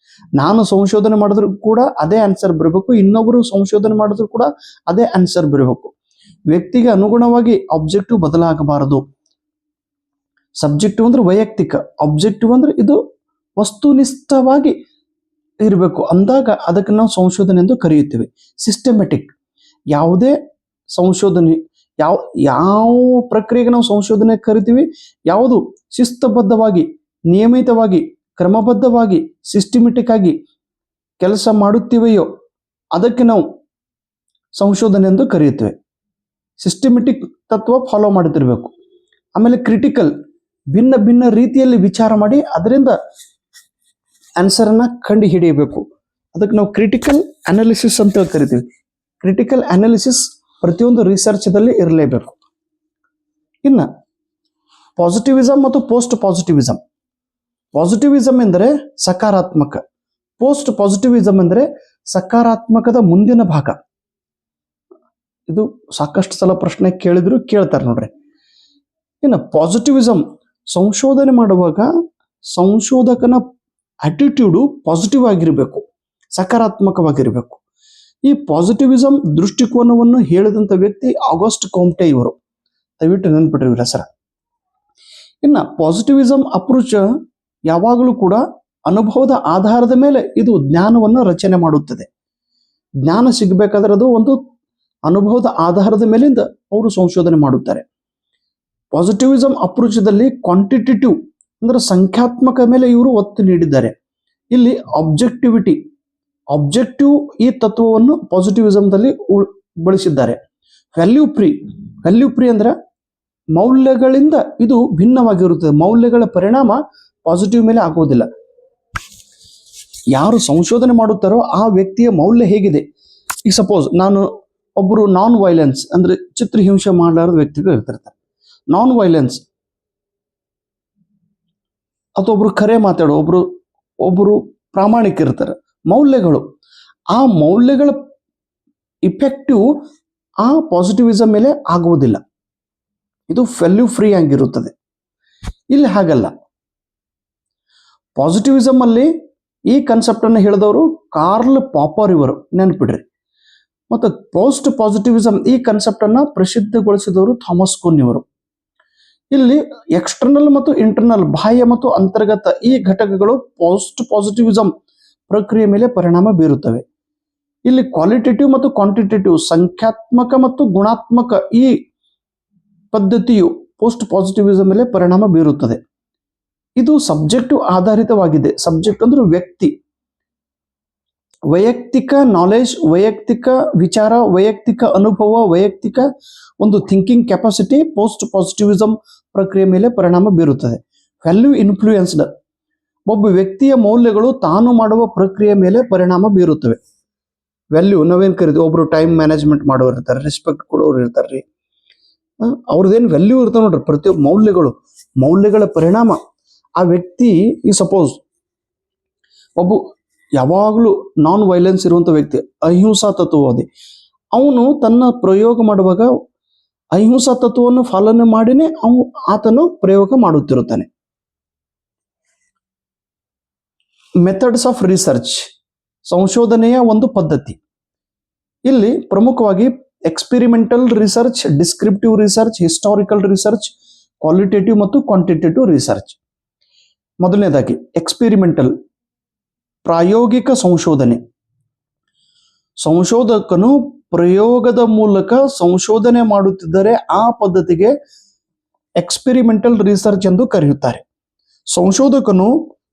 ನಾನು ಸಂಶೋಧನೆ ಮಾಡಿದ್ರು ಕೂಡ ಅದೇ ಆನ್ಸರ್ ಬರಬೇಕು, ಇನ್ನೊಬ್ಬರು ಸಂಶೋಧನೆ ಮಾಡಿದ್ರು ಕೂಡ ಅದೇ ಆನ್ಸರ್ ಬರಬೇಕು. ವ್ಯಕ್ತಿಗೆ ಅನುಗುಣವಾಗಿ ಆಬ್ಜೆಕ್ಟಿವ್ ಬದಲಾಗಬಾರದು. ಸಬ್ಜೆಕ್ಟಿವ್ ಅಂದ್ರೆ ವೈಯಕ್ತಿಕ, ಆಬ್ಜೆಕ್ಟಿವ್ ಅಂದ್ರೆ ಇದು ವಸ್ತುನಿಷ್ಠವಾಗಿ ಇರಬೇಕು ಅಂದಾಗ ಅದಕ್ಕೆ ನಾವು ಸಂಶೋಧನೆ ಎಂದು ಕರೆಯುತ್ತೇವೆ. ಸಿಸ್ಟಮೆಟಿಕ್, ಯಾವುದೇ ಸಂಶೋಧನೆ ಯಾವ ಪ್ರಕ್ರಿಯೆಗೆ ನಾವು ಸಂಶೋಧನೆ ಕರಿತೀವಿ, ಯಾವುದು ಶಿಸ್ತುಬದ್ಧವಾಗಿ, ನಿಯಮಿತವಾಗಿ, ಕ್ರಮಬದ್ಧವಾಗಿ, ಸಿಸ್ಟಮೆಟಿಕ್ ಆಗಿ ಕೆಲಸ ಮಾಡುತ್ತೀವೆಯೋ ಅದಕ್ಕೆ ನಾವು ಸಂಶೋಧನೆ ಎಂದು ಕರೆಯುತ್ತೇವೆ. ಸಿಸ್ಟಮೆಟಿಕ್ ತತ್ವ ಫಾಲೋ ಮಾಡುತ್ತಿರಬೇಕು. ಆಮೇಲೆ ಕ್ರಿಟಿಕಲ್, ಭಿನ್ನ ಭಿನ್ನ ರೀತಿಯಲ್ಲಿ ವಿಚಾರ ಮಾಡಿ ಅದರಿಂದ ಆನ್ಸರನ್ನು ಕಂಡು ಹಿಡಿಯಬೇಕು. ಅದಕ್ಕೆ ನಾವು ಕ್ರಿಟಿಕಲ್ ಅನಾಲಿಸಿಸ್ ಅಂತ ಕರಿತೀವಿ. ಕ್ರಿಟಿಕಲ್ ಅನಾಲಿಸಿಸ್ ಪ್ರತಿಯೊಂದು ರಿಸರ್ಚ್ದಲ್ಲಿ ಇರಲೇಬೇಕು. ಇನ್ನು ಪಾಸಿಟಿವಿಸಮ್ ಮತ್ತು ಪೋಸ್ಟ್ ಪಾಸಿಟಿವಿಸಮ್. ಪಾಸಿಟಿವಿಸಮ್ ಎಂದರೆ ಸಕಾರಾತ್ಮಕ, ಪೋಸ್ಟ್ ಪಾಸಿಟಿವಿಸಮ್ ಅಂದರೆ ಸಕಾರಾತ್ಮಕದ ಮುಂದಿನ ಭಾಗ. ಇದು ಸಾಕಷ್ಟು ಸಲ ಪ್ರಶ್ನೆ ಕೇಳ್ತಾರೆ ನೋಡ್ರಿ. ಇನ್ನು ಪಾಸಿಟಿವಿಸಮ್, ಸಂಶೋಧನೆ ಮಾಡುವಾಗ ಸಂಶೋಧಕನ ಆಟಿಟ್ಯೂಡು ಪಾಸಿಟಿವ್ ಆಗಿರಬೇಕು, ಸಕಾರಾತ್ಮಕವಾಗಿರಬೇಕು. ಈ ಪಾಸಿಟಿವಿಸಮ್ ದೃಷ್ಟಿಕೋನವನ್ನು ಹೇಳಿದಂಥ ವ್ಯಕ್ತಿ ಆಗಸ್ಟ್ ಕಾಂಟೆ ಇವರು, ದಯವಿಟ್ಟು ನೆನ್ಪಿಟ್ರಿ ಇವ್ರ ಹೆಸರ. ಇನ್ನು ಪಾಸಿಟಿವಿಸಮ್ ಅಪ್ರೋಚ್ ಯಾವಾಗಲೂ ಕೂಡ ಅನುಭವದ ಆಧಾರದ ಮೇಲೆ ಇದು ಜ್ಞಾನವನ್ನು ರಚನೆ ಮಾಡುತ್ತದೆ. ಜ್ಞಾನ ಸಿಗಬೇಕಾದ್ರೆ ಅದು ಒಂದು ಅನುಭವದ ಆಧಾರದ ಮೇಲಿಂದ ಅವರು ಸಂಶೋಧನೆ ಮಾಡುತ್ತಾರೆ. ಪಾಸಿಟಿವಿಸಮ್ ಅಪ್ರೋಚದಲ್ಲಿ ಕ್ವಾಂಟಿಟೇಟಿವ್ ಅಂದ್ರೆ ಸಂಖ್ಯಾತ್ಮಕ ಮೇಲೆ ಇವರು ಒತ್ತು ನೀಡಿದ್ದಾರೆ. ಇಲ್ಲಿ ಆಬ್ಜೆಕ್ಟಿವ್ ಈ ತತ್ವವನ್ನು ಪಾಸಿಟಿವಿಸಮ್ದಲ್ಲಿ ಬಳಸಿದ್ದಾರೆ. ವ್ಯಾಲ್ಯೂ ಫ್ರೀ ಅಂದ್ರೆ ಮೌಲ್ಯಗಳಿಂದ ಇದು ಭಿನ್ನವಾಗಿರುತ್ತದೆ. ಮೌಲ್ಯಗಳ ಪರಿಣಾಮ ಪಾಸಿಟಿವ್ ಮೇಲೆ ಆಗುವುದಿಲ್ಲ. ಯಾರು ಸಂಶೋಧನೆ ಮಾಡುತ್ತಾರೋ ಆ ವ್ಯಕ್ತಿಯ ಮೌಲ್ಯ ಹೇಗಿದೆ. ಈಗ ಸಪೋಸ್ ನಾನು ಒಬ್ಬರು ನಾನ್ ವೈಲೆನ್ಸ್ ಅಂದ್ರೆ ಚಿತ್ರಹಿಂಸೆ ಮಾಡಲಾರದ ವ್ಯಕ್ತಿಗಳು ಇರ್ತಿರ್ತಾರೆ. ನಾನ್ ವೈಲೆನ್ಸ್ ಅಥವಾ ಒಬ್ರು ಖರೆ ಮಾತಾಡೋ ಒಬ್ಬರು ಪ್ರಾಮಾಣಿಕ ಇರ್ತಾರೆ. ಮೌಲ್ಯಗಳು, ಆ ಮೌಲ್ಯಗಳ ಇಫೆಕ್ಟಿವ್ ಆ ಪಾಸಿಟಿವಿಸಮ್ ಮೇಲೆ ಆಗುವುದಿಲ್ಲ. ಇದು ವ್ಯಾಲ್ಯೂ ಫ್ರೀ ಆಗಿರುತ್ತದೆ. ಇಲ್ಲಿ ಹಾಗಲ್ಲ. ಪಾಸಿಟಿವಿಸಮ್ ಅಲ್ಲಿ ಈ ಕಾನ್ಸೆಪ್ಟ್ ಅನ್ನು ಹೇಳಿದವರು ಕಾರ್ಲ್ ಪಾಪರ್ ಇವರು, ನೆನ್ಪಿಡ್ರಿ. ಮತ್ತು ಪೋಸ್ಟ್ ಪಾಸಿಟಿವಿಸಮ್ ಈ ಕಾನ್ಸೆಪ್ಟ್ ಅನ್ನ ಪ್ರಸಿದ್ಧಗೊಳಿಸಿದವರು ಥಾಮಸ್ ಕುನ್ ಇವರು. ಇಲ್ಲಿ ಎಕ್ಸ್ಟರ್ನಲ್ ಮತ್ತು ಇಂಟರ್ನಲ್, ಬಾಹ್ಯ ಮತ್ತು ಅಂತರ್ಗತ ಈ ಘಟಕಗಳು ಪೋಸ್ಟ್ ಪಾಸಿಟಿವಿಸಮ್ ಪ್ರಕ್ರಿಯೆ ಮೇಲೆ ಪರಿಣಾಮ ಬೀರುತ್ತವೆ. ಇಲ್ಲಿ ಕ್ವಾಲಿಟೇಟಿವ್ ಮತ್ತು ಕ್ವಾಂಟಿಟೇಟಿವ್, ಸಂಖ್ಯಾತ್ಮಕ ಮತ್ತು ಗುಣಾತ್ಮಕ ಈ ಪದ್ಧತಿಯು ಪೋಸ್ಟ್ ಪಾಸಿಟಿವಿಸಮ್ ಮೇಲೆ ಪರಿಣಾಮ ಬೀರುತ್ತದೆ. ಇದು ಸಬ್ಜೆಕ್ಟಿವ್ ಆಧಾರಿತವಾಗಿದೆ. ಸಬ್ಜೆಕ್ಟ್ ಅಂದ್ರೆ ವ್ಯಕ್ತಿ, ವೈಯಕ್ತಿಕ ನಾಲೆಜ್, ವೈಯಕ್ತಿಕ ವಿಚಾರ, ವೈಯಕ್ತಿಕ ಅನುಭವ, ವೈಯಕ್ತಿಕ ಒಂದು ಥಿಂಕಿಂಗ್ ಕೆಪಾಸಿಟಿ ಪೋಸ್ಟ್ ಪಾಸಿಟಿವಿಸಮ್ ಪ್ರಕ್ರಿಯೆ ಮೇಲೆ ಪರಿಣಾಮ ಬೀರುತ್ತದೆ. ವ್ಯಾಲ್ಯೂ ಇನ್ಫ್ಲೂಯೆನ್ಸ್ಡ್, ಒಬ್ಬ ವ್ಯಕ್ತಿಯ ಮೌಲ್ಯಗಳು ತಾನು ಮಾಡುವ ಪ್ರಕ್ರಿಯೆ ಮೇಲೆ ಪರಿಣಾಮ ಬೀರುತ್ತವೆ. ವ್ಯಾಲ್ಯೂ ನಾವೇನು ಕರಿತೀವಿ, ಒಬ್ರು ಟೈಮ್ ಮ್ಯಾನೇಜ್ಮೆಂಟ್ ಮಾಡೋರು ಇರ್ತಾರೆ, ರೆಸ್ಪೆಕ್ಟ್ ಕೊಡೋರು ಇರ್ತಾರೆ ರೀ. ಅವ್ರದ್ದೇನು ವ್ಯಾಲ್ಯೂ ಇರ್ತಾವೆ ನೋಡ್ರಿ, ಪ್ರತಿಯೊಬ್ಬ ಮೌಲ್ಯಗಳ ಪರಿಣಾಮ ಆ ವ್ಯಕ್ತಿ. ಈ ಸಪೋಸ್ ಒಬ್ಬ ಯಾವಾಗಲೂ ನಾನ್ ವೈಲೆನ್ಸ್ ಇರುವಂಥ ವ್ಯಕ್ತಿ, ಅಹಿಂಸಾ ತತ್ವವಾದಿ, ಅವನು ತನ್ನ ಪ್ರಯೋಗ ಮಾಡುವಾಗ ಅಹಿಂಸಾ ತತ್ವವನ್ನು ಪಾಲನೆ ಮಾಡಿನೇ ಆತನು ಪ್ರಯೋಗ ಮಾಡುತ್ತಿರುತ್ತಾನೆ. ಮೆಥಡ್ಸ್ ಆಫ್ ರಿಸರ್ಚ್, ಸಂಶೋಧನೆಯ ಒಂದು ಪದ್ಧತಿ. ಇಲ್ಲಿ ಪ್ರಮುಖವಾಗಿ experimental research, descriptive research, historical research, qualitative ಮತ್ತು ಕ್ವಾಂಟಿಟೇಟಿವ್ ರಿಸರ್ಚ್. ಮೊದಲನೇದಾಗಿ ಎಕ್ಸ್ಪೆರಿಮೆಂಟಲ್, ಪ್ರಾಯೋಗಿಕ ಸಂಶೋಧನೆ. ಸಂಶೋಧಕನು ಪ್ರಯೋಗದ ಮೂಲಕ ಸಂಶೋಧನೆ ಮಾಡುತ್ತಿದ್ದರೆ ಆ ಪದ್ಧತಿಗೆ ಎಕ್ಸ್ಪೆರಿಮೆಂಟಲ್ ರಿಸರ್ಚ್ ಎಂದು ಕರೆಯುತ್ತಾರೆ. ಸಂಶೋಧಕನು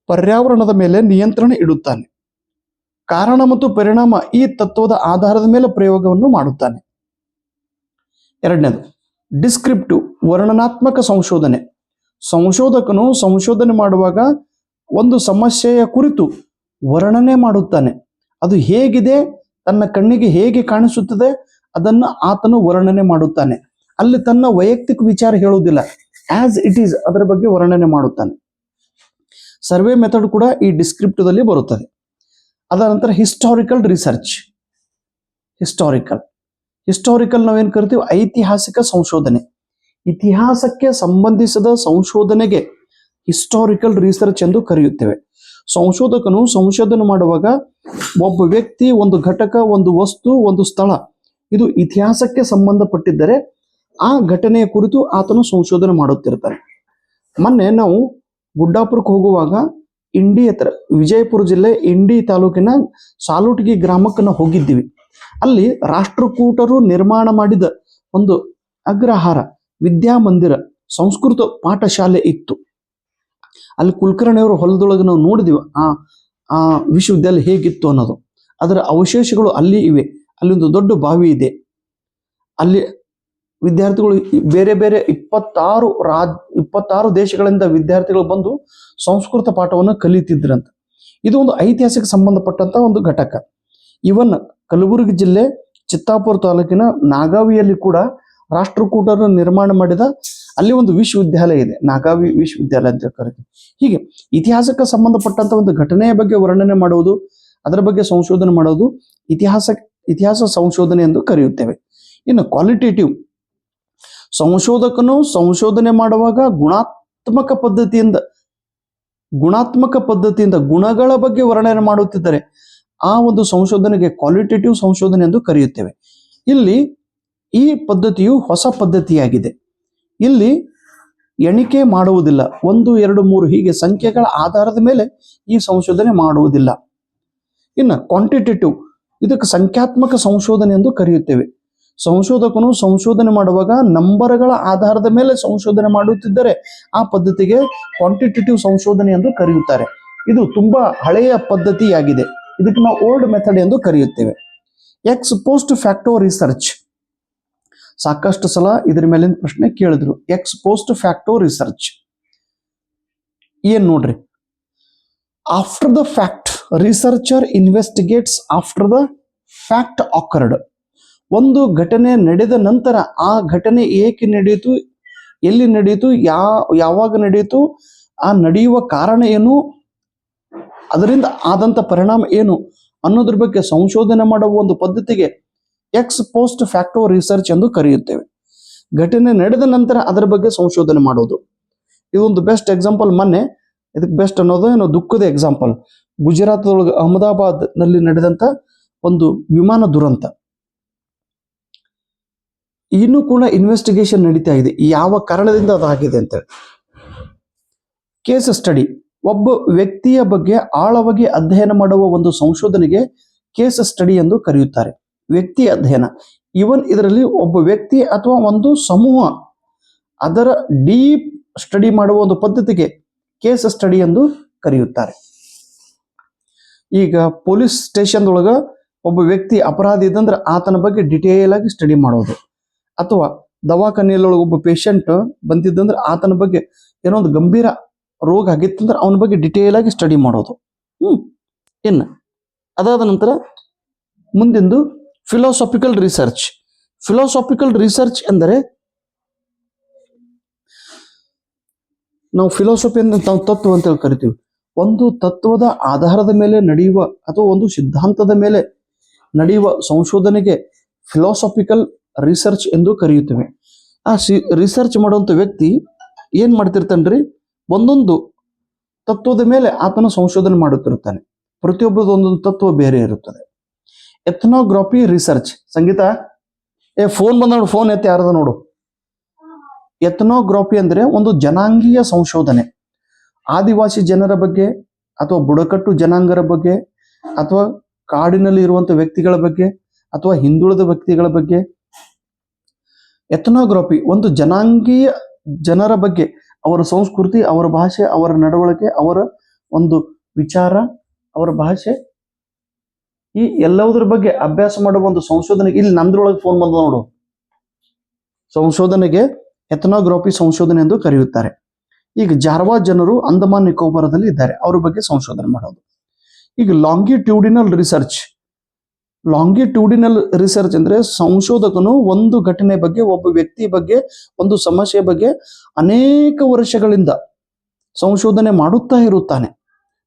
ಪರ್ಯಾವರಣದ ಮೇಲೆ ನಿಯಂತ್ರಣ ಇಡುತ್ತಾನೆ. ಕಾರಣ ಮತ್ತು ಪರಿಣಾಮ ಈ ತತ್ವದ ಆಧಾರದ ಮೇಲೆ ಪ್ರಯೋಗವನ್ನು ಮಾಡುತ್ತಾನೆ. ಎರಡನೇದು ಡಿಸ್ಕ್ರಿಪ್ಟಿವ್, ವರ್ಣನಾತ್ಮಕ ಸಂಶೋಧನೆ. ಸಂಶೋಧಕನು ಸಂಶೋಧನೆ ಮಾಡುವಾಗ ಒಂದು ಸಮಸ್ಯೆಯ ಕುರಿತು ವರ್ಣನೆ ಮಾಡುತ್ತಾನೆ. ಅದು ಹೇಗಿದೆ, ತನ್ನ ಕಣ್ಣಿಗೆ ಹೇಗೆ ಕಾಣಿಸುತ್ತದೆ ಅದನ್ನು ಆತನು ವರ್ಣನೆ ಮಾಡುತ್ತಾನೆ. ಅಲ್ಲಿ ತನ್ನ ವೈಯಕ್ತಿಕ ವಿಚಾರ ಹೇಳುವುದಿಲ್ಲ, ಆಸ್ ಇಟ್ ಈಸ್ ಅದರ ಬಗ್ಗೆ ವರ್ಣನೆ ಮಾಡುತ್ತಾನೆ. ಸರ್ವೆ ಮೆಥಡ್ ಕೂಡ ಈ ಡಿಸ್ಕ್ರಿಪ್ಟಿವ್ದಲ್ಲಿ ಬರುತ್ತದೆ. ಅದರ ನಂತರ ಹಿಸ್ಟಾರಿಕಲ್ ರಿಸರ್ಚ್. ಹಿಸ್ಟಾರಿಕಲ್ ನಾವೇನು ಕರಿತೀವಿ, ಐತಿಹಾಸಿಕ ಸಂಶೋಧನೆ. ಇತಿಹಾಸಕ್ಕೆ ಸಂಬಂಧಿಸಿದ ಸಂಶೋಧನೆಗೆ ಹಿಸ್ಟಾರಿಕಲ್ ರಿಸರ್ಚ್ ಎಂದು ಕರೆಯುತ್ತೇವೆ. ಸಂಶೋಧಕನು ಸಂಶೋಧನೆ ಮಾಡುವಾಗ ಒಬ್ಬ ವ್ಯಕ್ತಿ, ಒಂದು ಘಟಕ, ಒಂದು ವಸ್ತು, ಒಂದು ಸ್ಥಳ ಇದು ಇತಿಹಾಸಕ್ಕೆ ಸಂಬಂಧಪಟ್ಟಿದ್ದರೆ ಆ ಘಟನೆಯ ಕುರಿತು ಆತನು ಸಂಶೋಧನೆ ಮಾಡುತ್ತಿರ್ತಾನೆ. ಮೊನ್ನೆ ನಾವು ಗುಡ್ಡಾಪುರಕ್ಕೆ ಹೋಗುವಾಗ ಇಂಡಿ ಹತ್ರ, ವಿಜಯಪುರ ಜಿಲ್ಲೆ ಇಂಡಿ ತಾಲೂಕಿನ ಸಾಲುಟಗಿ ಗ್ರಾಮಕ್ಕೆ ನಾವು ಹೋಗಿದ್ದೀವಿ. ಅಲ್ಲಿ ರಾಷ್ಟ್ರಕೂಟರು ನಿರ್ಮಾಣ ಮಾಡಿದ ಒಂದು ಅಗ್ರಹಾರ, ವಿದ್ಯಾಮಂದಿರ, ಸಂಸ್ಕೃತ ಪಾಠಶಾಲೆ ಇತ್ತು. ಅಲ್ಲಿ ಕುಲಕರ್ಣಿಯವರ ಹೊಲದೊಳಗೆ ನಾವು ನೋಡಿದೀವಿ ಆ ವಿಶ್ವವಿದ್ಯಾಲಯ ಹೇಗಿತ್ತು ಅನ್ನೋದು. ಅದರ ಅವಶೇಷಗಳು ಅಲ್ಲಿ ಇವೆ. ಅಲ್ಲಿ ಒಂದು ದೊಡ್ಡ ಬಾವಿ ಇದೆ. ಅಲ್ಲಿ ವಿದ್ಯಾರ್ಥಿಗಳು ಬೇರೆ ಬೇರೆ 26 ದೇಶಗಳಿಂದ ವಿದ್ಯಾರ್ಥಿಗಳು ಬಂದು ಸಂಸ್ಕೃತ ಪಾಠವನ್ನು ಕಲಿತಿದ್ರಂತ. ಇದು ಒಂದು ಐತಿಹಾಸಿಕ ಸಂಬಂಧಪಟ್ಟಂತ ಒಂದು ಘಟಕ. ಇವನ್ ಕಲಬುರಗಿ ಜಿಲ್ಲೆ ಚಿತ್ತಾಪುರ ತಾಲೂಕಿನ ನಾಗಾವಿಯಲ್ಲಿ ಕೂಡ ರಾಷ್ಟ್ರಕೂಟರು ನಿರ್ಮಾಣ ಮಾಡಿದ ಅಲ್ಲಿ ಒಂದು ವಿಶ್ವವಿದ್ಯಾಲಯ ಇದೆ, ನಾಗಾವಿ ವಿಶ್ವವಿದ್ಯಾಲಯ ಅಂತ ಕರೀತೀವಿ. ಹೀಗೆ ಇತಿಹಾಸಕ್ಕೆ ಸಂಬಂಧಪಟ್ಟಂತ ಒಂದು ಘಟನೆಯ ಬಗ್ಗೆ ವರ್ಣನೆ ಮಾಡುವುದು, ಅದರ ಬಗ್ಗೆ ಸಂಶೋಧನೆ ಮಾಡೋದು ಇತಿಹಾಸ ಸಂಶೋಧನೆ ಎಂದು ಕರೆಯುತ್ತೇವೆ. ಇನ್ನು ಕ್ವಾಲಿಟೇಟಿವ್, ಸಂಶೋಧಕನು ಸಂಶೋಧನೆ ಮಾಡುವಾಗ ಗುಣಾತ್ಮಕ ಪದ್ಧತಿಯಿಂದ ಗುಣಗಳ ಬಗ್ಗೆ ವರ್ಣನೆ ಮಾಡುತ್ತಿದ್ದರೆ ಆ ಒಂದು ಸಂಶೋಧನೆಗೆ ಕ್ವಾಲಿಟೇಟಿವ್ ಸಂಶೋಧನೆ ಎಂದು ಕರೆಯುತ್ತೇವೆ. ಇಲ್ಲಿ ಈ ಪದ್ಧತಿಯು ಹೊಸ ಪದ್ಧತಿಯಾಗಿದೆ. ಇಲ್ಲಿ ಎಣಿಕೆ ಮಾಡುವುದಿಲ್ಲ, 1, 2, 3 ಹೀಗೆ ಸಂಖ್ಯೆಗಳ ಆಧಾರದ ಮೇಲೆ ಈ ಸಂಶೋಧನೆ ಮಾಡುವುದಿಲ್ಲ. ಇನ್ನು ಕ್ವಾಂಟಿಟೇಟಿವ್, ಇದಕ್ಕೆ ಸಂಖ್ಯಾತ್ಮಕ ಸಂಶೋಧನೆ ಎಂದು ಕರೆಯುತ್ತೇವೆ. ಸಂಶೋಧಕನು ಸಂಶೋಧನೆ ಮಾಡುವಾಗ ನಂಬರ್ಗಳ ಆಧಾರದ ಮೇಲೆ ಸಂಶೋಧನೆ ಮಾಡುತ್ತಿದ್ದರೆ ಆ ಪದ್ಧತಿಗೆ ಕ್ವಾಂಟಿಟೇಟಿವ್ ಸಂಶೋಧನೆ ಎಂದು ಕರೆಯುತ್ತಾರೆ. ಇದು ತುಂಬಾ ಹಳೆಯ ಪದ್ಧತಿಯಾಗಿದೆ. ಇದಕ್ಕೆ ನಾವು ಓಲ್ಡ್ ಮೆಥಡ್ ಎಂದು ಕರೆಯುತ್ತೇವೆ. ಎಕ್ಸ್ ಪೋಸ್ಟ್ ಫ್ಯಾಕ್ಟೋ ರಿಸರ್ಚ್, ಸಾಕಷ್ಟು ಸಲ ಇದ್ರ ಮೇಲಿನ ಪ್ರಶ್ನೆ ಕೇಳಿದ್ರು. ಎಕ್ಸ್ ಪೋಸ್ಟ್ ಫ್ಯಾಕ್ಟೋ ರಿಸರ್ಚ್ ಏನ್ ನೋಡ್ರಿ, after the fact researcher investigates after the fact occurred. ಒಂದು ಘಟನೆ ನಡೆದ ನಂತರ ಆ ಘಟನೆ ಏಕೆ ನಡೆಯಿತು, ಎಲ್ಲಿ ನಡೆಯಿತು, ಯಾವಾಗ ನಡೆಯಿತು, ಆ ನಡೆಯುವ ಕಾರಣ ಏನು, ಅದರಿಂದ ಆದಂತ ಪರಿಣಾಮ ಏನು ಅನ್ನೋದ್ರ ಬಗ್ಗೆ ಸಂಶೋಧನೆ ಮಾಡುವ ಒಂದು ಪದ್ಧತಿಗೆ ಎಕ್ಸ್ ಪೋಸ್ಟ್ ಫ್ಯಾಕ್ಟೋ ರಿಸರ್ಚ್ ಎಂದು ಕರೆಯುತ್ತೇವೆ. ಘಟನೆ ನಡೆದ ನಂತರ ಅದರ ಬಗ್ಗೆ ಸಂಶೋಧನೆ ಮಾಡೋದು. ಇದೊಂದು ಬೆಸ್ಟ್ ಎಕ್ಸಾಂಪಲ್. ಮೊನ್ನೆ ಇದಕ್ಕೆ ಬೆಸ್ಟ್ ಅನ್ನೋದು ಏನೋ ದುಃಖದ ಎಕ್ಸಾಂಪಲ್, ಗುಜರಾತ್ದೊಳಗೆ ಅಹಮದಾಬಾದ್ ನಲ್ಲಿ ನಡೆದಂತ ಒಂದು ವಿಮಾನ ದುರಂತ. ಇನ್ನೂ ಕೂಡ ಇನ್ವೆಸ್ಟಿಗೇಷನ್ ನಡೀತಾ ಇದೆ, ಯಾವ ಕಾರಣದಿಂದ ಅದಾಗಿದೆ ಅಂತೇಳಿ. ಕೇಸ್ ಸ್ಟಡಿ, ಒಬ್ಬ ವ್ಯಕ್ತಿಯ ಬಗ್ಗೆ ಆಳವಾಗಿ ಅಧ್ಯಯನ ಮಾಡುವ ಒಂದು ಸಂಶೋಧನೆಗೆ ಕೇಸ್ ಸ್ಟಡಿ ಎಂದು ಕರೆಯುತ್ತಾರೆ. ವ್ಯಕ್ತಿ ಅಧ್ಯಯನ, ಇವನ್ ಇದರಲ್ಲಿ ಒಬ್ಬ ವ್ಯಕ್ತಿ ಅಥವಾ ಒಂದು ಸಮೂಹ ಅದರ ಡೀಪ್ ಸ್ಟಡಿ ಮಾಡುವ ಒಂದು ಪದ್ಧತಿಗೆ ಕೇಸ್ ಸ್ಟಡಿ ಎಂದು ಕರೆಯುತ್ತಾರೆ. ಈಗ ಪೊಲೀಸ್ ಸ್ಟೇಷನ್ ಒಳಗ ಒಬ್ಬ ವ್ಯಕ್ತಿ ಅಪರಾಧಿ ಇದ್ದಂದ್ರೆ ಆತನ ಬಗ್ಗೆ ಡಿಟೇಲ್ ಆಗಿ ಸ್ಟಡಿ ಮಾಡೋದು, ಅಥವಾ ದವಾಖಾನೆಯೊಳಗೆ ಒಬ್ಬ ಪೇಷಂಟ್ ಬಂದಿದ್ದಂದ್ರೆ ಆತನ ಬಗ್ಗೆ ಏನೋ ಒಂದು ಗಂಭೀರ ರೋಗ ಆಗಿತ್ತಂದ್ರೆ ಅವನ ಬಗ್ಗೆ ಡಿಟೇಲ್ ಆಗಿ ಸ್ಟಡಿ ಮಾಡೋದು. ಇನ್ನು ಅದಾದ ನಂತರ ಮುಂದಿಂದು ಫಿಲಾಸಾಫಿಕಲ್ ರಿಸರ್ಚ್. ಫಿಲಾಸಾಫಿಕಲ್ ರಿಸರ್ಚ್ ಎಂದರೆ, ನಾವು ಫಿಲಾಸಫಿ ಅಂದ್ರೆ ನಾವು ತತ್ವ ಅಂತ ಕರಿತೀವಿ. ಒಂದು ತತ್ವದ ಆಧಾರದ ಮೇಲೆ ನಡೆಯುವ ಅಥವಾ ಒಂದು ಸಿದ್ಧಾಂತದ ಮೇಲೆ ನಡೆಯುವ ಸಂಶೋಧನೆಗೆ ಫಿಲಾಸಾಫಿಕಲ್ ರಿಸರ್ಚ್ ಎಂದು ಕರೆಯುತ್ತೇವೆ. ಆ ರಿಸರ್ಚ್ ಮಾಡುವಂತ ವ್ಯಕ್ತಿ ಏನ್ ಮಾಡ್ತಿರ್ತಾನ್ರಿ, ಒಂದೊಂದು ತತ್ವದ ಮೇಲೆ ಆತನ ಸಂಶೋಧನೆ ಮಾಡುತ್ತಿರುತ್ತಾನೆ. ಪ್ರತಿಯೊಬ್ಬರದ್ದು ಒಂದೊಂದು ತತ್ವ ಬೇರೆ ಇರುತ್ತದೆ. ಎಥ್ನೋಗ್ರಫಿ ರಿಸರ್ಚ್. ಸಂಗೀತ, ಫೋನ್ ಬಂದ ನೋಡು, ಫೋನ್ ಎತ್ತಿ ಯಾರದ ನೋಡು. ಎಥ್ನೋಗ್ರಫಿ ಅಂದ್ರೆ ಒಂದು ಜನಾಂಗೀಯ ಸಂಶೋಧನೆ. ಆದಿವಾಸಿ ಜನರ ಬಗ್ಗೆ ಅಥವಾ ಬುಡಕಟ್ಟು ಜನಾಂಗರ ಬಗ್ಗೆ ಅಥವಾ ಕಾಡಿನಲ್ಲಿ ಇರುವಂತಹ ವ್ಯಕ್ತಿಗಳ ಬಗ್ಗೆ ಅಥವಾ ಹಿಂದುಳಿದ ವ್ಯಕ್ತಿಗಳ ಬಗ್ಗೆ. ಎಥ್ನೋಗ್ರಫಿ ಒಂದು ಜನಾಂಗೀಯ ಜನರ ಬಗ್ಗೆ, ಅವರ ಸಂಸ್ಕೃತಿ, ಅವರ ಭಾಷೆ, ಅವರ ನಡವಳಿಕೆ, ಅವರ ಒಂದು ವಿಚಾರ, ಅವರ ಭಾಷೆ, ಈ ಎಲ್ಲದರ ಬಗ್ಗೆ ಅಭ್ಯಾಸ ಮಾಡುವ ಒಂದು ಸಂಶೋಧನೆ. ಇಲ್ಲಿ ನಮ್ದ್ರೊಳಗೆ ಫೋನ್ ಬಂದ ನೋಡು, ಸಂಶೋಧನೆಗೆ ಎಥ್ನೋಗ್ರಫಿ ಸಂಶೋಧನೆ ಎಂದು ಕರೆಯುತ್ತಾರೆ. ಈಗ ಜಾರ್ವಾ ಜನರು ಅಂಡಮಾನ್ ನಿಕೋಬಾರದಲ್ಲಿ ಇದ್ದಾರೆ, ಅವ್ರ ಬಗ್ಗೆ ಸಂಶೋಧನೆ ಮಾಡೋದು. ಈಗ ಲಾಂಗಿಟ್ಯೂಡಿನಲ್ ರಿಸರ್ಚ್. ಲಾಂಗಿಟ್ಯೂಡಿನಲ್ ರಿಸರ್ಚ್ ಅಂದ್ರೆ ಸಂಶೋಧಕನು ಒಂದು ಘಟನೆ ಬಗ್ಗೆ, ಒಬ್ಬ ವ್ಯಕ್ತಿ ಬಗ್ಗೆ, ಒಂದು ಸಮಸ್ಯೆ ಬಗ್ಗೆ ಅನೇಕ ವರ್ಷಗಳಿಂದ ಸಂಶೋಧನೆ ಮಾಡುತ್ತಾ ಇರುತ್ತಾನೆ.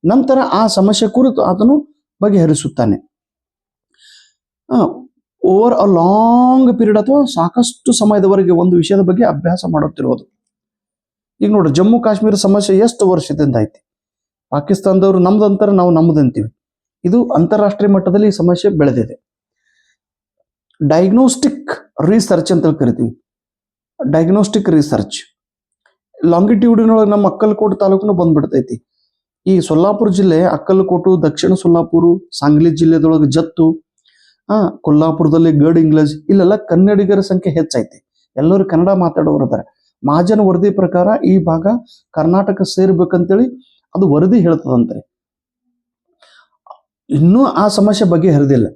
ನಂತರ ಆ ಸಮಸ್ಯೆ ಕುರಿತು ಆತನು ಬಗೆಹರಿಸುತ್ತಾನೆ. ಓವರ್ ಅ ಲಾಂಗ್ ಪೀರಿಯಡ್ ಅಥವಾ ಸಾಕಷ್ಟು ಸಮಯದವರೆಗೆ ಒಂದು ವಿಷಯದ ಬಗ್ಗೆ ಅಭ್ಯಾಸ ಮಾಡುತ್ತಿರುವುದು. ಈಗ ನೋಡಿ, ಜಮ್ಮು ಕಾಶ್ಮೀರ ಸಮಸ್ಯೆ ಎಷ್ಟು ವರ್ಷದಿಂದ ಐತಿ. ಪಾಕಿಸ್ತಾನದವರು ನಮ್ದಂತರ, ನಾವು ನಮ್ದಂತೀವಿ. ಇದು ಅಂತಾರಾಷ್ಟ್ರೀಯ ಮಟ್ಟದಲ್ಲಿ ಈ ಸಮಸ್ಯೆ ಬೆಳೆದಿದೆ. ಡಯಾಗ್ನೋಸ್ಟಿಕ್ ರಿಸರ್ಚ್ ಅಂತ ಕರಿತೀವಿ. ಡಯಾಗ್ನೋಸ್ಟಿಕ್ ರಿಸರ್ಚ್ ಲಾಂಗಿಟ್ಯೂಡಿನೊಳಗೆ ನಮ್ಮ ಅಕ್ಕಲಕೋಟೆ ತಾಲೂಕನ್ನು ಬಂದ್ಬಿಡ್ತೈತಿ. ಈ ಸೊಲ್ಲಾಪುರ ಜಿಲ್ಲೆ, ಅಕ್ಕಲಕೋಟು, ದಕ್ಷಿಣ ಸೊಲ್ಲಾಪುರ, ಸಾಂಗ್ಲಿ ಜಿಲ್ಲೆದೊಳಗೆ ಜತ್ತು, ಕೊಲ್ಲಾಪುರದಲ್ಲಿ ಗಡ್ ಇಂಗ್ಲಜ್, ಇಲ್ಲೆಲ್ಲ ಕನ್ನಡಿಗರ ಸಂಖ್ಯೆ ಹೆಚ್ಚೈತಿ. ಎಲ್ಲರೂ ಕನ್ನಡ ಮಾತಾಡೋರು ಇದ್ದಾರೆ. ಮಹಾಜನ ವರದಿ ಪ್ರಕಾರ ಈ ಭಾಗ ಕರ್ನಾಟಕ ಸೇರ್ಬೇಕಂತೇಳಿ ಅದು ವರದಿ ಹೇಳ್ತದಂತ್ರಿ. ಇನ್ನೂ ಆ ಸಮಸ್ಯೆ ಬಗ್ಗೆ ಹರಿದಿಲ್ಲ.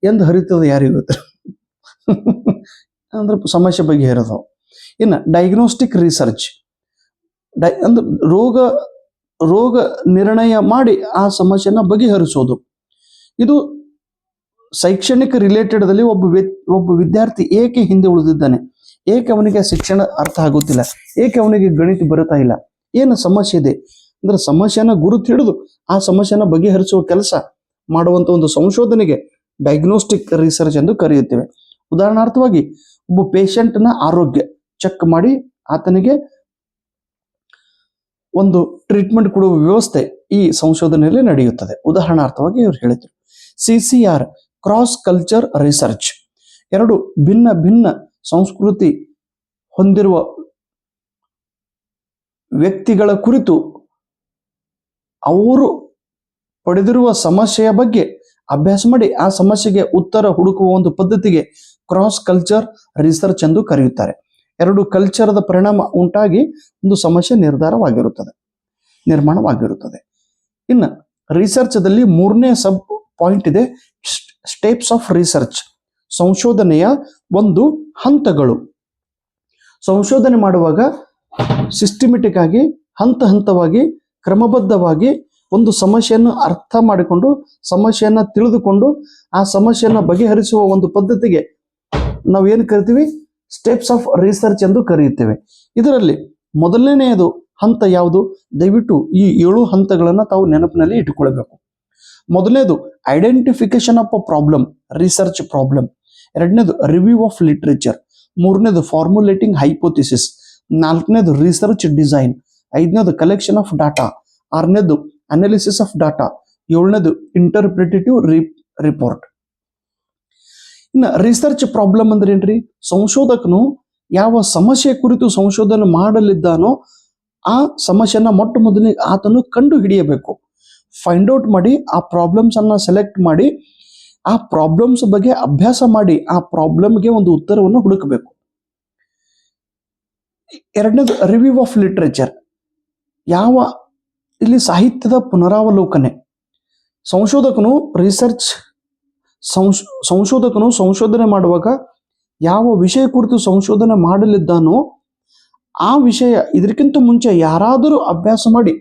ಎಂದು ಹರಿತದ ಯಾರಿಗೂ ಗೊತ್ತ ಅಂದ್ರೆ ಸಮಸ್ಯೆ ಬಗ್ಗೆ ಹರಿದವು. ಇನ್ನು ಡಯಾಗ್ನೋಸ್ಟಿಕ್ ರಿಸರ್ಚ್ ಅಂದ್ರೆ ರೋಗ ನಿರ್ಣಯ ಮಾಡಿ ಆ ಸಮಸ್ಯೆನ ಬಗೆಹರಿಸೋದು. ಇದು ಶೈಕ್ಷಣಿಕ ರಿಲೇಟೆಡ್ದಲ್ಲಿ ಒಬ್ಬ ವಿದ್ಯಾರ್ಥಿ ಏಕೆ ಹಿಂದೆ ಉಳಿದಿದ್ದಾನೆ, ಏಕೆ ಅವನಿಗೆ ಶಿಕ್ಷಣ ಅರ್ಥ ಆಗುತ್ತಿಲ್ಲ, ಏಕೆ ಅವನಿಗೆ ಗಣಿತ ಬರುತ್ತಾ ಇಲ್ಲ, ಏನು ಸಮಸ್ಯೆ ಇದೆ ಅಂದ್ರೆ ಸಮಸ್ಯೆನ ಗುರುತು ಹಿಡಿದು ಆ ಸಮಸ್ಯೆನ ಬಗೆಹರಿಸುವ ಕೆಲಸ ಮಾಡುವಂತ ಒಂದು ಸಂಶೋಧನೆಗೆ ಡಯಾಗ್ನೋಸ್ಟಿಕ್ ರಿಸರ್ಚ್ ಎಂದು ಕರೆಯುತ್ತೇವೆ. ಉದಾಹರಣಾರ್ಥವಾಗಿ ಒಬ್ಬ ಪೇಷಂಟ್ನ ಆರೋಗ್ಯ ಚೆಕ್ ಮಾಡಿ ಆತನಿಗೆ ಒಂದು ಟ್ರೀಟ್ಮೆಂಟ್ ಕೊಡುವ ವ್ಯವಸ್ಥೆ ಈ ಸಂಶೋಧನೆಯಲ್ಲಿ ನಡೆಯುತ್ತದೆ. ಉದಾಹರಣಾರ್ಥವಾಗಿ ಇವರು ಹೇಳಿದ್ರು. CCR cross culture research. ಎರಡು ಭಿನ್ನ ಭಿನ್ನ ಸಂಸ್ಕೃತಿ ಹೊಂದಿರುವ ವ್ಯಕ್ತಿಗಳ ಕುರಿತು ಅವರು ಪಡೆದಿರುವ ಸಮಸ್ಯೆಯ ಬಗ್ಗೆ ಅಭ್ಯಾಸ ಮಾಡಿ ಆ ಸಮಸ್ಯೆಗೆ ಉತ್ತರ ಹುಡುಕುವ ಒಂದು ಪದ್ಧತಿಗೆ ಕ್ರಾಸ್ ಕಲ್ಚರ್ ರಿಸರ್ಚ್ ಎಂದು ಕರೆಯುತ್ತಾರೆ. ಎರಡು ಕಲ್ಚರದ ಪರಿಣಾಮ ಉಂಟಾಗಿ ಒಂದು ಸಮಸ್ಯೆ ನಿರ್ಮಾಣವಾಗಿರುತ್ತದೆ. ಇನ್ನು ರಿಸರ್ಚ್ದಲ್ಲಿ ಮೂರನೇ ಸಬ್ ಪಾಯಿಂಟ್ ಇದೆ, ಸ್ಟೆಪ್ಸ್ ಆಫ್ ರಿಸರ್ಚ್. ಸಂಶೋಧನೆಯ ಒಂದು ಹಂತಗಳು. ಸಂಶೋಧನೆ ಮಾಡುವಾಗ ಸಿಸ್ಟಮೆಟಿಕ್ ಆಗಿ ಹಂತ ಹಂತವಾಗಿ ಕ್ರಮಬದ್ಧವಾಗಿ ಒಂದು ಸಮಸ್ಯೆಯನ್ನು ಅರ್ಥ ಮಾಡಿಕೊಂಡು ಸಮಸ್ಯೆಯನ್ನು ತಿಳಿದುಕೊಂಡು ಆ ಸಮಸ್ಯೆಯನ್ನು ಬಗೆಹರಿಸುವ ಒಂದು ಪದ್ಧತಿಗೆ ನಾವು ಏನು ಕರಿತೀವಿ, ಸ್ಟೆಪ್ಸ್ ಆಫ್ ರಿಸರ್ಚ್ ಎಂದು ಕರೆಯುತ್ತೇವೆ. ಇದರಲ್ಲಿ ಮೊದಲನೆಯದು ಹಂತ ಯಾವುದು? ದಯವಿಟ್ಟು ಈ 7 ಹಂತಗಳನ್ನು ತಾವು ನೆನಪಿನಲ್ಲಿ ಇಟ್ಟುಕೊಳ್ಬೇಕು. ಮೊದಲನೇದು identification of a problem, research problem. ಎರಡನೇದು ರಿವ್ಯೂ ಆಫ್ ಲಿಟ್ರೇಚರ್. ಮೂರನೇದು ಫಾರ್ಮುಲೇಟಿಂಗ್ ಹೈಪೋಥಿಸಿಸ್. ನಾಲ್ಕನೇದು ರಿಸರ್ಚ್ ಡಿಸೈನ್. ಐದನೇದು ಕಲೆಕ್ಷನ್ ಆಫ್ ಡಾಟಾ. ಆರನೇದು ಅನಾಲಿಸಿಸ್ ಆಫ್ ಡಾಟಾ. ಏಳನೇದು ಇಂಟರ್ಪ್ರಿಟೇಟಿವ್ ರಿಪೋರ್ಟ್. ಇನ್ನು ರಿಸರ್ಚ್ ಪ್ರಾಬ್ಲಮ್ ಅಂದ್ರೆ ಏನ್ರಿ? ಸಂಶೋಧಕನು ಯಾವ ಸಮಸ್ಯೆ ಕುರಿತು ಸಂಶೋಧನೆ ಮಾಡಲಿದ್ದಾನೋ ಆ ಸಮಸ್ಯೆನ ಮೊಟ್ಟ ಮೊದಲಿಗೆ ಆತನು ಕಂಡು ಹಿಡಿಯಬೇಕು. ಫೈಂಡ್ ಔಟ್ ಮಾಡಿ ಆ ಪ್ರಾಬ್ಲಮ್ಸ್ ಅನ್ನ ಸೆಲೆಕ್ಟ್ ಮಾಡಿ ಆ ಪ್ರಾಬ್ಲಮ್ಸ್ ಬಗ್ಗೆ ಅಭ್ಯಾಸ ಮಾಡಿ ಆ ಪ್ರಾಬ್ಲಮ್ಗೆ ಒಂದು ಉತ್ತರವನ್ನು ಹುಡುಕಬೇಕು. ಎರಡನೇದು ರಿವ್ಯೂ ಆಫ್ ಲಿಟ್ರೇಚರ್. ಇಲ್ಲಿ ಸಾಹಿತ್ಯದ ಪುನರಾವಲೋಕನೆ. ಸಂಶೋಧಕನು ಸಂಶೋಧನೆ ಮಾಡುವಾಗ ಯಾವ ವಿಷಯ ಕುರಿತು ಸಂಶೋಧನೆ ಮಾಡಲಿದ್ದಾನೋ ಆ ವಿಷಯ ಇದಕ್ಕಿಂತ ಮುಂಚೆ ಯಾರಾದರೂ ಅಭ್ಯಾಸ ಮಾಡಿ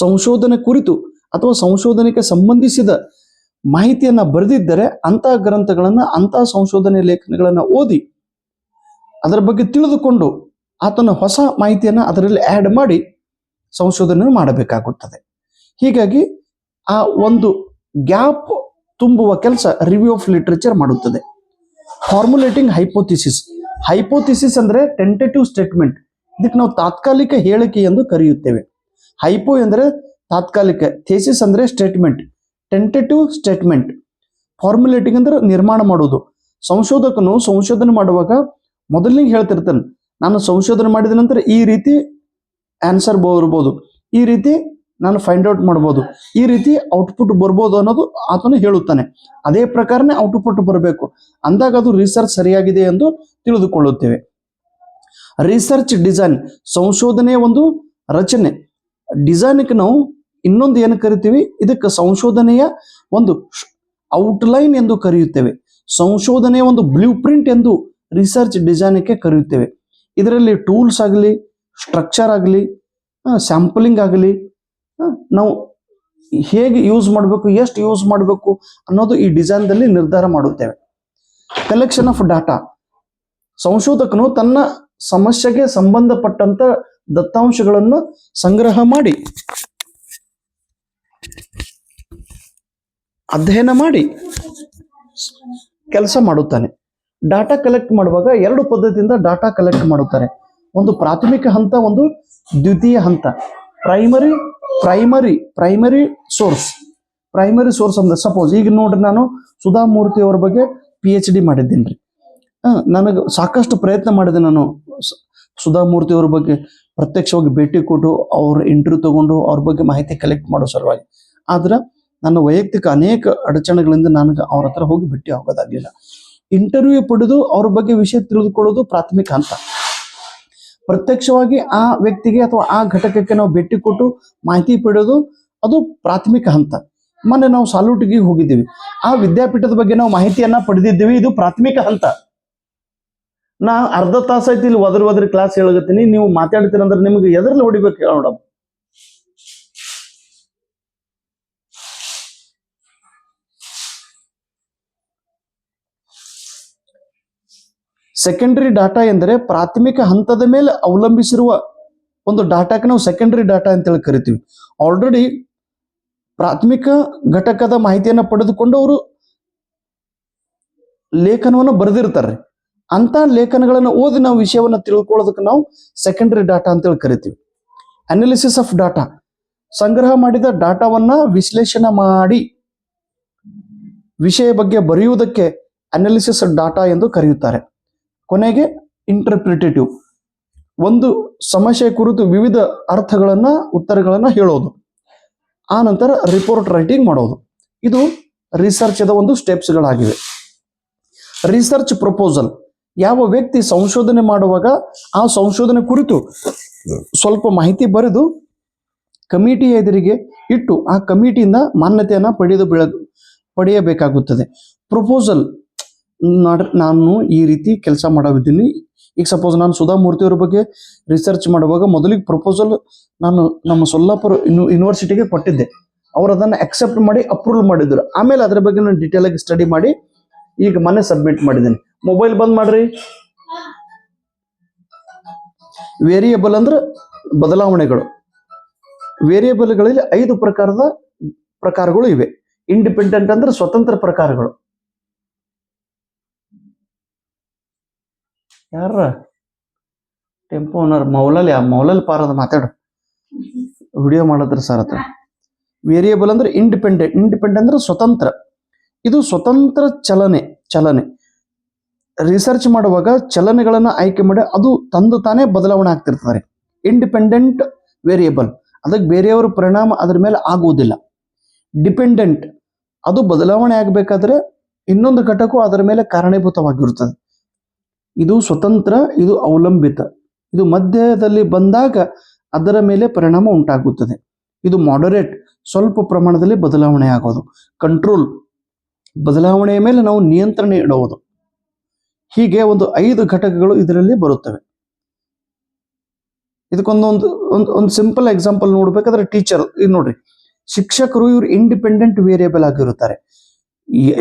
ಸಂಶೋಧನೆ ಕುರಿತು ಅಥವಾ ಸಂಶೋಧನೆಗೆ ಸಂಬಂಧಿಸಿದ ಮಾಹಿತಿಯನ್ನ ಬರೆದಿದ್ದರೆ ಅಂತಹ ಗ್ರಂಥಗಳನ್ನ ಅಂತಹ ಸಂಶೋಧನೆ ಲೇಖನಗಳನ್ನು ಓದಿ ಅದರ ಬಗ್ಗೆ ತಿಳಿದುಕೊಂಡು ಆತನ ಹೊಸ ಮಾಹಿತಿಯನ್ನ ಅದರಲ್ಲಿ ಆ್ಯಡ್ ಮಾಡಿ ಸಂಶೋಧನೆ ಮಾಡಬೇಕಾಗುತ್ತದೆ. ಹೀಗಾಗಿ ಆ ಒಂದು ಗ್ಯಾಪ್ ತುಂಬುವ ಕೆಲಸ ರಿವ್ಯೂ ಆಫ್ ಲಿಟ್ರೇಚರ್ ಮಾಡುತ್ತದೆ. Formulating hypothesis. ಹೈಪೋಥಿಸಿಸ್ ಅಂದ್ರೆ ಟೆಂಟೇಟಿವ್ ಸ್ಟೇಟ್ಮೆಂಟ್. ಇದಕ್ಕೆ ನಾವು ತಾತ್ಕಾಲಿಕ ಹೇಳಿಕೆ ಎಂದು ಕರೆಯುತ್ತೇವೆ. ಹೈಪೋ ಎಂದರೆ ತಾತ್ಕಾಲಿಕ, ಥೇಸಿಸ್ ಅಂದ್ರೆ ಸ್ಟೇಟ್ಮೆಂಟ್, ಟೆಂಟೇಟಿವ್ ಸ್ಟೇಟ್ಮೆಂಟ್. ಫಾರ್ಮುಲೇಟಿಂಗ್ ಅಂದ್ರೆ ನಿರ್ಮಾಣ ಮಾಡುವುದು. ಸಂಶೋಧಕನು ಸಂಶೋಧನೆ ಮಾಡುವಾಗ ಮೊದಲಿಗೆ ಹೇಳ್ತಿರ್ತಾನೆ, ನಾನು ಸಂಶೋಧನೆ ಮಾಡಿದ ನಂತರ ಈ ರೀತಿ ಆನ್ಸರ್ ಬರ್ಬೋದು, ಈ ರೀತಿ ನಾನು ಫೈಂಡ್ ಔಟ್ ಮಾಡ್ಬೋದು, ಈ ರೀತಿ ಔಟ್ಪುಟ್ ಬರ್ಬೋದು ಅನ್ನೋದು ಆತನು ಹೇಳುತ್ತಾನೆ. ಅದೇ ಪ್ರಕಾರನೇ ಔಟ್ಪುಟ್ ಬರಬೇಕು. ಅಂದಾಗ ಅದು ರಿಸರ್ಚ್ ಸರಿಯಾಗಿದೆ ಎಂದು ತಿಳಿದುಕೊಳ್ಳುತ್ತೇವೆ. ರಿಸರ್ಚ್ ಡಿಸೈನ್, ಸಂಶೋಧನೆಯ ಒಂದು ರಚನೆ. ಡಿಸೈನ್ಗೆ ನಾವು ಇನ್ನೊಂದು ಏನು ಕರಿತೀವಿ, ಇದಕ್ಕೆ ಸಂಶೋಧನೆಯ ಒಂದು ಔಟ್ಲೈನ್ ಎಂದು ಕರೆಯುತ್ತೇವೆ. ಸಂಶೋಧನೆಯ ಒಂದು ಬ್ಲೂ ಪ್ರಿಂಟ್ ಎಂದು ರಿಸರ್ಚ್ ಡಿಸೈನ್ಗೆ ಕರೆಯುತ್ತೇವೆ. ಇದರಲ್ಲಿ ಟೂಲ್ಸ್ ಆಗಲಿ, ಸ್ಟ್ರಕ್ಚರ್ ಆಗಲಿ, ಸ್ಯಾಂಪಲಿಂಗ್ ಆಗಲಿ, ನಾವು ಹೇಗೆ ಯೂಸ್ ಮಾಡಬೇಕು, ಎಷ್ಟು ಯೂಸ್ ಮಾಡಬೇಕು ಅನ್ನೋದು ಈ ಡಿಸೈನ್ದಲ್ಲಿ ನಿರ್ಧಾರ ಮಾಡುತ್ತೇವೆ. Collection of data. ಸಂಶೋಧಕನು ತನ್ನ ಸಮಸ್ಯೆಗೆ ಸಂಬಂಧಪಟ್ಟಂತ ದತ್ತಾಂಶಗಳನ್ನು ಸಂಗ್ರಹ ಮಾಡಿ ಅಧ್ಯಯನ ಮಾಡಿ ಕೆಲಸ ಮಾಡುತ್ತಾನೆ. ಡಾಟಾ ಕಲೆಕ್ಟ್ ಮಾಡುವಾಗ 2 ಪದ್ಧತಿಯಿಂದ ಡಾಟಾ ಕಲೆಕ್ಟ್ ಮಾಡುತ್ತಾರೆ. ಒಂದು ಪ್ರಾಥಮಿಕ ಹಂತ, ಒಂದು ದ್ವಿತೀಯ ಹಂತ. ಪ್ರೈಮರಿ ಸೋರ್ಸ್ ಅಂದ್ರೆ ಸಪೋಸ್ ಈಗ ನೋಡ್ರಿ, ನಾನು ಸುಧಾಮೂರ್ತಿ ಅವರ ಬಗ್ಗೆ PhD ಮಾಡಿದ್ದೀನಿ ರೀ. ನನಗೆ ಸಾಕಷ್ಟು ಪ್ರಯತ್ನ ಮಾಡಿದೆ. ನಾನು ಸುಧಾಮೂರ್ತಿ ಅವ್ರ ಬಗ್ಗೆ ಪ್ರತ್ಯಕ್ಷವಾಗಿ ಭೇಟಿ ಕೊಟ್ಟು ಅವ್ರ ಇಂಟರ್ವ್ಯೂ ತಗೊಂಡು ಅವ್ರ ಬಗ್ಗೆ ಮಾಹಿತಿ ಕಲೆಕ್ಟ್ ಮಾಡೋ ಸಲುವಾಗಿ. ಆದ್ರೆ ನನ್ನ ವೈಯಕ್ತಿಕ ಅನೇಕ ಅಡಚಣೆಗಳಿಂದ ನನಗೆ ಅವ್ರ ಹತ್ರ ಹೋಗಿ ಭೇಟಿ ಆಗೋದಾಗಲಿಲ್ಲ. ಇಂಟರ್ವ್ಯೂ ಪಡೆದು ಅವ್ರ ಬಗ್ಗೆ ವಿಷಯ ತಿಳಿದುಕೊಳ್ಳೋದು ಪ್ರಾಥಮಿಕ ಹಂತ. ಪ್ರತ್ಯಕ್ಷವಾಗಿ ಆ ವ್ಯಕ್ತಿಗೆ ಅಥವಾ ಆ ಘಟಕಕ್ಕೆ ನಾವು ಭೇಟಿ ಕೊಟ್ಟು ಮಾಹಿತಿ ಪಡೆಯೋದು ಅದು ಪ್ರಾಥಮಿಕ ಹಂತ. ಮೊನ್ನೆ ನಾವು ಸಾಲೂಟಿಗೆ ಹೋಗಿದ್ದೀವಿ, ಆ ವಿದ್ಯಾಪೀಠದ ಬಗ್ಗೆ ನಾವು ಮಾಹಿತಿಯನ್ನ ಪಡೆದಿದ್ದೀವಿ, ಇದು ಪ್ರಾಥಮಿಕ ಹಂತ. ನಾ ಅರ್ಧ ತಾಸು ಐತಿ ಇಲ್ಲಿ ಒದರಿ ಕ್ಲಾಸ್ ಹೇಳಗತ್ತೀನಿ, ನೀವು ಮಾತಾಡ್ತೀರ ಅಂದ್ರೆ ನಿಮ್ಗೆ ಎದ್ರಲ್ಲಿ ಹೊಡಿಬೇಕು ನೋಡಮ್. ಸೆಕೆಂಡರಿ ಡಾಟಾ ಎಂದರೆ ಪ್ರಾಥಮಿಕ ಹಂತದ ಮೇಲೆ ಅವಲಂಬಿಸಿರುವ ಒಂದು ಡಾಟಾಕ್ಕೆ ನಾವು ಸೆಕೆಂಡರಿ ಡಾಟಾ ಅಂತೇಳಿ ಕರಿತೀವಿ. ಆಲ್ರೆಡಿ ಪ್ರಾಥಮಿಕ ಘಟಕದ ಮಾಹಿತಿಯನ್ನು ಪಡೆದುಕೊಂಡು ಅವರು ಲೇಖನವನ್ನು ಬರೆದಿರ್ತಾರೆ. ಅಂತ ಲೇಖನಗಳನ್ನು ಓದಿ ನಾವು ವಿಷಯವನ್ನು ತಿಳ್ಕೊಳ್ಳೋದಕ್ಕೆ ನಾವು ಸೆಕೆಂಡರಿ ಡಾಟಾ ಅಂತೇಳಿ ಕರಿತೀವಿ. ಅನಾಲಿಸಿಸ್ ಆಫ್ ಡಾಟಾ, ಸಂಗ್ರಹ ಮಾಡಿದ ಡಾಟಾವನ್ನ ವಿಶ್ಲೇಷಣೆ ಮಾಡಿ ವಿಷಯ ಬಗ್ಗೆ ಬರೆಯುವುದಕ್ಕೆ ಅನಾಲಿಸಿಸ್ ಡಾಟಾ ಎಂದು ಕರೆಯುತ್ತಾರೆ. ಕೊನೆಗೆ ಇಂಟರ್ಪ್ರಿಟೇಟಿವ್, ಒಂದು ಸಮಸ್ಯೆ ಕುರಿತು ವಿವಿಧ ಅರ್ಥಗಳನ್ನ ಉತ್ತರಗಳನ್ನ ಹೇಳೋದು. ಆ ನಂತರ ರಿಪೋರ್ಟ್ ರೈಟಿಂಗ್ ಮಾಡೋದು. ಇದು ರಿಸರ್ಚ್ದ ಒಂದು ಸ್ಟೆಪ್ಸ್ಗಳಾಗಿವೆ. ರಿಸರ್ಚ್ ಪ್ರಪೋಸಲ್, ಯಾವ ವ್ಯಕ್ತಿ ಸಂಶೋಧನೆ ಮಾಡುವಾಗ ಆ ಸಂಶೋಧನೆ ಕುರಿತು ಸ್ವಲ್ಪ ಮಾಹಿತಿ ಬರೆದು ಕಮಿಟಿ ಎದುರಿಗೆ ಇಟ್ಟು ಆ ಕಮಿಟಿಯಿಂದ ಮಾನ್ಯತೆಯನ್ನು ಪಡೆಯಬೇಕಾಗುತ್ತದೆ. ಪ್ರಪೋಸಲ್ ನೋಡ್ರಿ, ನಾನು ಈ ರೀತಿ ಕೆಲಸ ಮಾಡೋದಿದ್ದೀನಿ. ಈಗ ಸಪೋಸ್ ನಾನು ಸುಧಾಮೂರ್ತಿಯವ್ರ ಬಗ್ಗೆ ರಿಸರ್ಚ್ ಮಾಡುವಾಗ ಮೊದಲಿಗೆ ಪ್ರಪೋಸಲ್ ನಾನು ನಮ್ಮ ಸೊಲ್ಲಾಪುರ ಯೂನಿವರ್ಸಿಟಿಗೆ ಕೊಟ್ಟಿದ್ದೆ. ಅವ್ರು ಅದನ್ನು ಅಕ್ಸೆಪ್ಟ್ ಮಾಡಿ ಅಪ್ರೂವಲ್ ಮಾಡಿದ್ರು. ಆಮೇಲೆ ಅದರ ಬಗ್ಗೆ ನಾನು ಡೀಟೇಲ್ ಆಗಿ ಸ್ಟಡಿ ಮಾಡಿ ಈಗ ಮನೆ ಸಬ್ಮಿಟ್ ಮಾಡಿದ್ದೀನಿ. ಮೊಬೈಲ್ ಬಂದ್ ಮಾಡ್ರಿ. ವೇರಿಯೇಬಲ್ ಅಂದ್ರೆ ಬದಲಾವಣೆಗಳು. ವೇರಿಯೇಬಲ್ಗಳಲ್ಲಿ 5 ಪ್ರಕಾರಗಳು ಇವೆ. ಇಂಡಿಪೆಂಡೆಂಟ್ ಅಂದ್ರೆ ಸ್ವತಂತ್ರ ಪ್ರಕಾರಗಳು. ಯಾರ ಟೆಂಪೋ ಓನರ್ ಮೌಲಲ್ ಪಾರದ ಮಾತಾಡು, ವಿಡಿಯೋ ಮಾಡಿದ್ರೆ ಸರ್ ಹತ್ರ. ವೇರಿಯೇಬಲ್ ಅಂದ್ರೆ ಇಂಡಿಪೆಂಡೆಂಟ್ ಅಂದ್ರೆ ಸ್ವತಂತ್ರ. ಇದು ಸ್ವತಂತ್ರ ಚಲನೆ. ರಿಸರ್ಚ್ ಮಾಡುವಾಗ ಚಲನೆಗಳನ್ನು ಆಯ್ಕೆ ಮಾಡಿ ಅದು ತಂದು ತಾನೇ ಬದಲಾವಣೆ ಆಗ್ತಿರ್ತಾರೆ. ಇಂಡಿಪೆಂಡೆಂಟ್ ವೇರಿಯೇಬಲ್, ಅದಕ್ಕೆ ಬೇರೆಯವರ ಪರಿಣಾಮ ಅದರ ಮೇಲೆ ಆಗುವುದಿಲ್ಲ. ಡಿಪೆಂಡೆಂಟ್, ಅದು ಬದಲಾವಣೆ ಆಗಬೇಕಾದ್ರೆ ಇನ್ನೊಂದು ಘಟಕವು ಅದರ ಮೇಲೆ ಕಾರಣೀಭೂತವಾಗಿರುತ್ತದೆ. ಇದು ಸ್ವತಂತ್ರ, ಇದು ಅವಲಂಬಿತ. ಇದು ಮಧ್ಯದಲ್ಲಿ ಬಂದಾಗ ಅದರ ಮೇಲೆ ಪರಿಣಾಮ ಉಂಟಾಗುತ್ತದೆ. ಇದು ಮಾಡರೇಟ್, ಸ್ವಲ್ಪ ಪ್ರಮಾಣದಲ್ಲಿ ಬದಲಾವಣೆ ಆಗೋದು. ಕಂಟ್ರೋಲ್, ಬದಲಾವಣೆಯ ಮೇಲೆ ನಾವು ನಿಯಂತ್ರಣ ಇಡುವುದು. ಹೀಗೆ ಒಂದು 5 ಘಟಕಗಳು ಇದರಲ್ಲಿ ಬರುತ್ತವೆ. ಇದಕ್ಕೊಂದೊಂದು ಸಿಂಪಲ್ ಎಕ್ಸಾಂಪಲ್ ನೋಡ್ಬೇಕಾದ್ರೆ ಟೀಚರ್, ಇದು ನೋಡ್ರಿ, ಶಿಕ್ಷಕರು ಇವರು ಇಂಡಿಪೆಂಡೆಂಟ್ ವೇರಿಯೇಬಲ್ ಆಗಿರುತ್ತಾರೆ.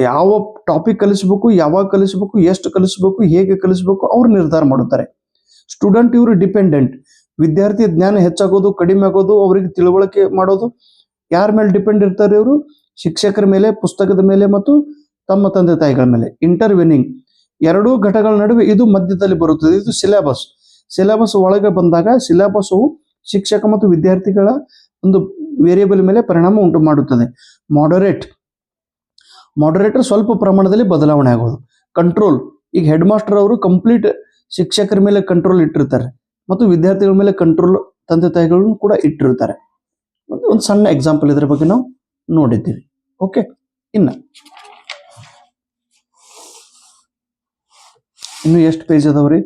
ಯಾವ ಟಾಪಿಕ್ ಕಲಿಸಬೇಕು, ಯಾವಾಗ ಕಲಿಸಬೇಕು, ಎಷ್ಟು ಕಲಿಸಬೇಕು, ಹೇಗೆ ಕಲಿಸಬೇಕು ಅವ್ರು ನಿರ್ಧಾರ ಮಾಡುತ್ತಾರೆ. ಸ್ಟೂಡೆಂಟ್ ಇವರು ಡಿಪೆಂಡೆಂಟ್, ವಿದ್ಯಾರ್ಥಿ ಜ್ಞಾನ ಹೆಚ್ಚಾಗೋದು ಕಡಿಮೆ ಆಗೋದು, ಅವರಿಗೆ ತಿಳುವಳಿಕೆ ಮಾಡೋದು ಯಾರ ಮೇಲೆ ಡಿಪೆಂಡ್ ಇರ್ತಾರೆ ಇವರು? ಶಿಕ್ಷಕರ ಮೇಲೆ, ಪುಸ್ತಕದ ಮೇಲೆ ಮತ್ತು ತಮ್ಮ ತಂದೆ ತಾಯಿಗಳ ಮೇಲೆ. ಇಂಟರ್ವೆನಿಂಗ್, 2 ಘಟಕಗಳ ನಡುವೆ ಇದು ಮಧ್ಯದಲ್ಲಿ ಬರುತ್ತದೆ. ಇದು ಸಿಲೆಬಸ್ ಒಳಗೆ ಬಂದಾಗ ಸಿಲೆಬಸ್ ಶಿಕ್ಷಕ ಮತ್ತು ವಿದ್ಯಾರ್ಥಿಗಳ ಒಂದು ವೇರಿಯೇಬಲ್ ಮೇಲೆ ಪರಿಣಾಮ ಉಂಟು ಮಾಡುತ್ತದೆ. ಮಾಡರೇಟರ್ ಸ್ವಲ್ಪ ಪ್ರಮಾಣದಲ್ಲಿ ಬದಲಾವಣೆ ಆಗೋದು. ಕಂಟ್ರೋಲ್, ಈಗ ಹೆಡ್ ಮಾಸ್ಟರ್ ಅವರು ಕಂಪ್ಲೀಟ್ ಶಿಕ್ಷಕರ ಮೇಲೆ ಕಂಟ್ರೋಲ್ ಇಟ್ಟಿರ್ತಾರೆ ಮತ್ತು ವಿದ್ಯಾರ್ಥಿಗಳ ಮೇಲೆ ಕಂಟ್ರೋಲ್ ತಂದೆ ತಾಯಿಗಳನ್ನು ಕೂಡ ಇಟ್ಟಿರ್ತಾರೆ. ಒಂದು ಸಣ್ಣ ಎಕ್ಸಾಂಪಲ್ ಇದರ ಬಗ್ಗೆ ನಾವು ನೋಡಿದ್ದೀವಿ. ಓಕೆ, ಇನ್ನು ಎಷ್ಟು ಪೇಜ್ ಅದಾವ್ರಿ?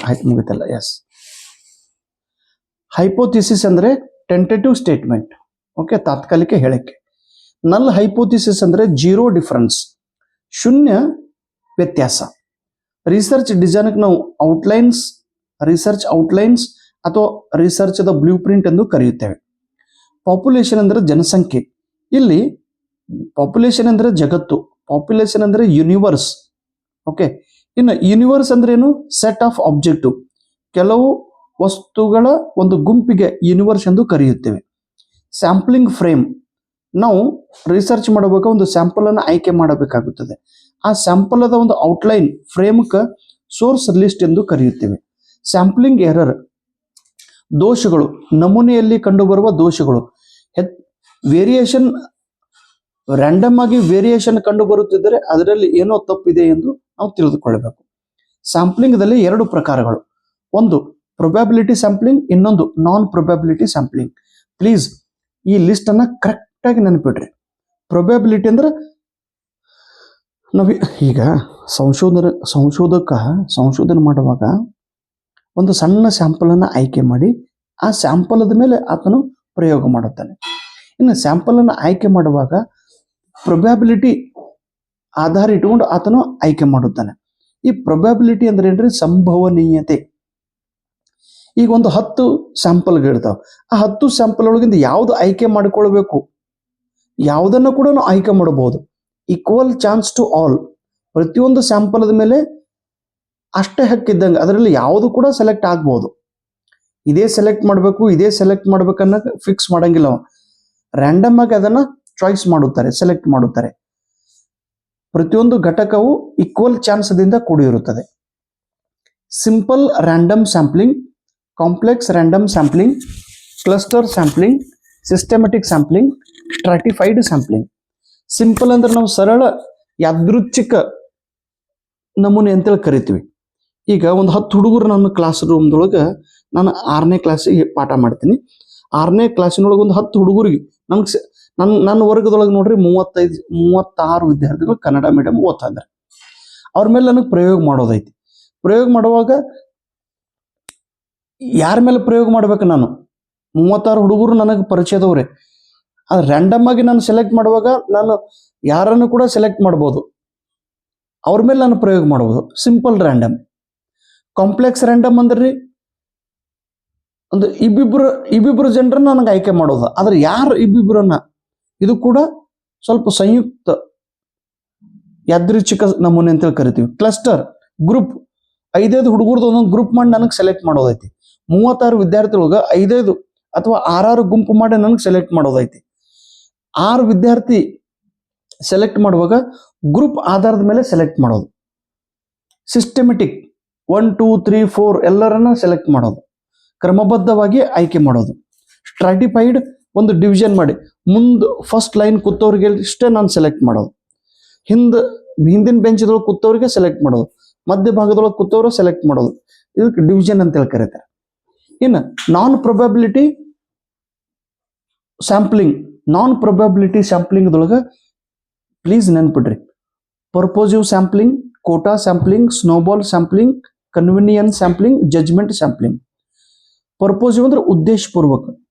ಆಯ್ತು, ಮುಗಿತಲ್ಲ. ಎಸ್, ಹೈಪೋಥಿಸಿಸ್ ಅಂದ್ರೆ ಟೆಂಟೇಟಿವ್ ಸ್ಟೇಟ್ಮೆಂಟ್. ಓಕೆ, ತಾತ್ಕಾಲಿಕ ಹೇಳಿಕೆ. ನಲ್ ಹೈಪೋಥಿಸಿಸ್ ಅಂದ್ರೆ 0 ಡಿಫರೆನ್ಸ್, ಶೂನ್ಯ ವ್ಯತ್ಯಾಸ. ರಿಸರ್ಚ್ ಡಿಸೈನ್ ನಾವು ರಿಸರ್ಚ್ ಔಟ್ಲೈನ್ಸ್ ಅಥವಾ ರಿಸರ್ಚ್ ದ ಬ್ಲೂ ಪ್ರಿಂಟ್ ಎಂದು ಕರೆಯುತ್ತೇವೆ. ಪಾಪ್ಯುಲೇಷನ್ ಅಂದ್ರೆ ಜನಸಂಖ್ಯೆ. ಇಲ್ಲಿ ಪಾಪ್ಯುಲೇಷನ್ ಅಂದ್ರೆ ಜಗತ್ತು, ಪಾಪ್ಯುಲೇಷನ್ ಅಂದ್ರೆ ಯೂನಿವರ್ಸ್. ಓಕೆ, ಇನ್ನು ಯೂನಿವರ್ಸ್ ಅಂದ್ರೆ ಏನು? ಸೆಟ್ ಆಫ್ ಆಬ್ಜೆಕ್ಟಿವ್, ಕೆಲವು ವಸ್ತುಗಳ ಒಂದು ಗುಂಪಿಗೆ ಯೂನಿವರ್ಸ್ ಎಂದು ಕರೆಯುತ್ತೇವೆ. ಸ್ಯಾಂಪ್ಲಿಂಗ್ ಫ್ರೇಮ್, ನಾವು ರಿಸರ್ಚ್ ಮಾಡಬೇಕು, ಒಂದು ಸ್ಯಾಂಪಲ್ ಅನ್ನು ಆಯ್ಕೆ ಮಾಡಬೇಕಾಗುತ್ತದೆ. ಆ ಸ್ಯಾಂಪಲ್ ಅದ ಒಂದು ಔಟ್ಲೈನ್ ಫ್ರೇಮ್ಗೆ ಸೋರ್ಸ್ ಲಿಸ್ಟ್ ಎಂದು ಕರೆಯುತ್ತೇವೆ. ಸ್ಯಾಂಪ್ಲಿಂಗ್ ಎರರ್, ದೋಷಗಳು, ನಮೂನೆಯಲ್ಲಿ ಕಂಡುಬರುವ ದೋಷಗಳು. ವೇರಿಯೇಷನ್, ರ್ಯಾಂಡಮ್ ಆಗಿ ವೇರಿಯೇಷನ್ ಕಂಡು ಬರುತ್ತಿದ್ದರೆ ಅದರಲ್ಲಿ ಏನೋ ತಪ್ಪಿದೆ ಎಂದು ನಾವು ತಿಳಿದುಕೊಳ್ಳಬೇಕು. ಸ್ಯಾಂಪ್ಲಿಂಗ್ದಲ್ಲಿ 2 ಪ್ರಕಾರಗಳು, ಒಂದು ಪ್ರೊಬ್ಯಾಬಿಲಿಟಿ ಸ್ಯಾಂಪ್ಲಿಂಗ್, ಇನ್ನೊಂದು ನಾನ್ ಪ್ರೊಬ್ಯಾಬಿಲಿಟಿ ಸ್ಯಾಂಪ್ಲಿಂಗ್. ಪ್ಲೀಸ್ ಈ ಲಿಸ್ಟ್ ಅನ್ನ ಕರೆಕ್ಟ್ ಆಗಿ ನೆನಪಿಡ್ರಿ. ಪ್ರೊಬ್ಯಾಬಿಲಿಟಿ ಅಂದ್ರೆ ನಾವು ಈಗ ಸಂಶೋಧನೆ ಮಾಡುವಾಗ ಒಂದು ಸಣ್ಣ ಸ್ಯಾಂಪಲ್ ಅನ್ನು ಆಯ್ಕೆ ಮಾಡಿ ಆ ಸ್ಯಾಂಪಲ್ ಮೇಲೆ ಆತನು ಪ್ರಯೋಗ ಮಾಡುತ್ತಾನೆ. ಇನ್ನು ಸ್ಯಾಂಪಲ್ ಅನ್ನು ಆಯ್ಕೆ ಮಾಡುವಾಗ ಪ್ರೊಬ್ಯಾಬಿಲಿಟಿ ಆಧಾರ ಇಟ್ಟುಕೊಂಡು ಆತನು ಆಯ್ಕೆ ಮಾಡುತ್ತಾನೆ. ಈ ಪ್ರೊಬ್ಯಾಬಿಲಿಟಿ ಅಂದ್ರೆ ಏನ್ರಿ? ಸಂಭವನೀಯತೆ. ಈಗ ಒಂದು 10 ಸ್ಯಾಂಪಲ್ಗಳು ಇರ್ತಾವೆ. ಆ 10 ಸ್ಯಾಂಪಲ್ ಒಳಗಿಂದ ಯಾವ್ದು ಆಯ್ಕೆ ಮಾಡಿಕೊಳ್ಬೇಕು, ಯಾವುದನ್ನು ಕೂಡ ನಾವು ಆಯ್ಕೆ ಮಾಡಬಹುದು. ಈಕ್ವಲ್ ಚಾನ್ಸ್ ಟು ಆಲ್, ಪ್ರತಿಯೊಂದು ಸ್ಯಾಂಪಲ್ ಮೇಲೆ ಅಷ್ಟೇ ಹಕ್ಕಿದ್ದಂಗೆ ಅದರಲ್ಲಿ ಯಾವುದು ಕೂಡ ಸೆಲೆಕ್ಟ್ ಆಗ್ಬಹುದು. ಇದೇ ಸೆಲೆಕ್ಟ್ ಮಾಡ್ಬೇಕನ್ನ ಫಿಕ್ಸ್ ಮಾಡಂಗಿಲ್ಲ. ರ್ಯಾಂಡಮ್ ಆಗಿ ಅದನ್ನ ಚಾಯ್ಸ್ ಮಾಡುತ್ತಾರೆ, ಸೆಲೆಕ್ಟ್ ಮಾಡುತ್ತಾರೆ. ಪ್ರತಿಯೊಂದು ಘಟಕವು ಈಕ್ವಲ್ ಚಾನ್ಸ್ದಿಂದ ಕೂಡಿರುತ್ತದೆ. Simple random sampling, complex random sampling, cluster sampling, systematic sampling, stratified sampling. Simple ಅಂದ್ರೆ ನಾವು ಸರಳ ಯಾದೃಚ್ಛಿಕ ನಮೂನೆ ಅಂತೇಳಿ ಕರಿತೀವಿ. ಈಗ ಒಂದು 10 ಹುಡುಗರು ನನ್ನ ಕ್ಲಾಸ್ ರೂಮ್ದೊಳಗೆ, ನಾನು 6ನೇ ಕ್ಲಾಸಿಗೆ ಪಾಠ ಮಾಡ್ತೀನಿ. 6ನೇ ಕ್ಲಾಸಿನೊಳಗೆ ಒಂದು 10 ಹುಡುಗರಿಗೆ ನನ್ನ ವರ್ಗದೊಳಗೆ ನೋಡ್ರಿ 36 ವಿದ್ಯಾರ್ಥಿಗಳು ಕನ್ನಡ ಮೀಡಿಯಂ ಓದ್ತಾ ಇದ್ದಾರೆ. ಅವ್ರ ಮೇಲೆ ನನಗೆ ಪ್ರಯೋಗ ಮಾಡೋದೈತಿ. ಪ್ರಯೋಗ ಮಾಡುವಾಗ ಯಾರ ಮೇಲೆ ಪ್ರಯೋಗ ಮಾಡ್ಬೇಕು? ನಾನು 36 ಹುಡುಗರು ನನಗೆ ಪರಿಚಯದವ್ರೆ. ಅದು ರ್ಯಾಂಡಮ್ ಆಗಿ ನಾನು ಸೆಲೆಕ್ಟ್ ಮಾಡುವಾಗ ನಾನು ಯಾರನ್ನು ಕೂಡ ಸೆಲೆಕ್ಟ್ ಮಾಡ್ಬೋದು, ಅವ್ರ ಮೇಲೆ ನಾನು ಪ್ರಯೋಗ ಮಾಡ್ಬೋದು. Simple random. ಕಾಂಪ್ಲೆಕ್ಸ್ ರ್ಯಾಂಡಮ್ ಅಂದ್ರೆ ಒಂದು ಇಬ್ಬಿಬ್ರು ಜನರನ್ನ ನನಗೆ ಆಯ್ಕೆ ಮಾಡೋದು. ಆದ್ರೆ ಯಾರು ಇಬ್ಬಿಬ್ರನ್ನ, ಇದು ಕೂಡ ಸ್ವಲ್ಪ ಸಂಯುಕ್ತ ಯಾದೃಚ್ಛಿಕ ನಮೂನೆ ಅಂತೇಳಿ ಕರಿತೀವಿ. ಕ್ಲಸ್ಟರ್, ಗ್ರೂಪ್, 5 ಹುಡುಗರದು ಒಂದೊಂದು ಗ್ರೂಪ್ ಮಾಡಿ ನನಗೆ ಸೆಲೆಕ್ಟ್ ಮಾಡೋದೈತಿ. 36 ವಿದ್ಯಾರ್ಥಿಗಳಿಗೆ 5 ಅಥವಾ 6 ಗುಂಪು ಮಾಡಿ ನನಗೆ ಸೆಲೆಕ್ಟ್ ಮಾಡೋದೈತಿ. 6 ವಿದ್ಯಾರ್ಥಿ ಸೆಲೆಕ್ಟ್ ಮಾಡುವಾಗ ಗ್ರೂಪ್ ಆಧಾರದ ಮೇಲೆ ಸೆಲೆಕ್ಟ್ ಮಾಡೋದು. ಸಿಸ್ಟಮೆಟಿಕ್ 1 2 3 4 ಎಲ್ಲರನ್ನ ಸೆಲೆಕ್ಟ್ ಮಾಡೋದು, ಕ್ರಮಬದ್ಧವಾಗಿ ಆಯ್ಕೆ ಮಾಡೋದು. ಸ್ಟ್ರಾಟಿಫೈಡ್ ಒಂದು ಡಿವಿಷನ್ ಮಾಡಿ ಫಸ್ಟ್ ಲೈನ್ ಕೂತವ್ರಿಗೆ ಇಷ್ಟೇ ನಾನು ಸೆಲೆಕ್ಟ್ ಮಾಡೋದು, ಹಿಂದಿನ ಬೆಂಚ್ದೊಳಗೆ ಕೂತವ್ರಿಗೆ ಸೆಲೆಕ್ಟ್ ಮಾಡೋದು, ಮಧ್ಯ ಭಾಗದೊಳಗೆ ಕೂತವ್ರು ಸೆಲೆಕ್ಟ್ ಮಾಡೋದು. ಇದಕ್ಕೆ ಡಿವಿಷನ್ ಅಂತ ಹೇಳಿ ಕರೀತಾರೆ. ಇನ್ನು ನಾನ್ ಪ್ರೊಬಬಿಲಿಟಿ ಸ್ಯಾಂಪ್ಲಿಂಗ್ದೊಳಗೆ ಪ್ಲೀಸ್ ನೆನ್ಪಿಡ್ರಿ, purposive sampling, quota sampling, snowball sampling, convenience sampling, judgement sampling. Purposive ಅಂದ್ರೆ ಉದ್ದೇಶಪೂರ್ವಕ.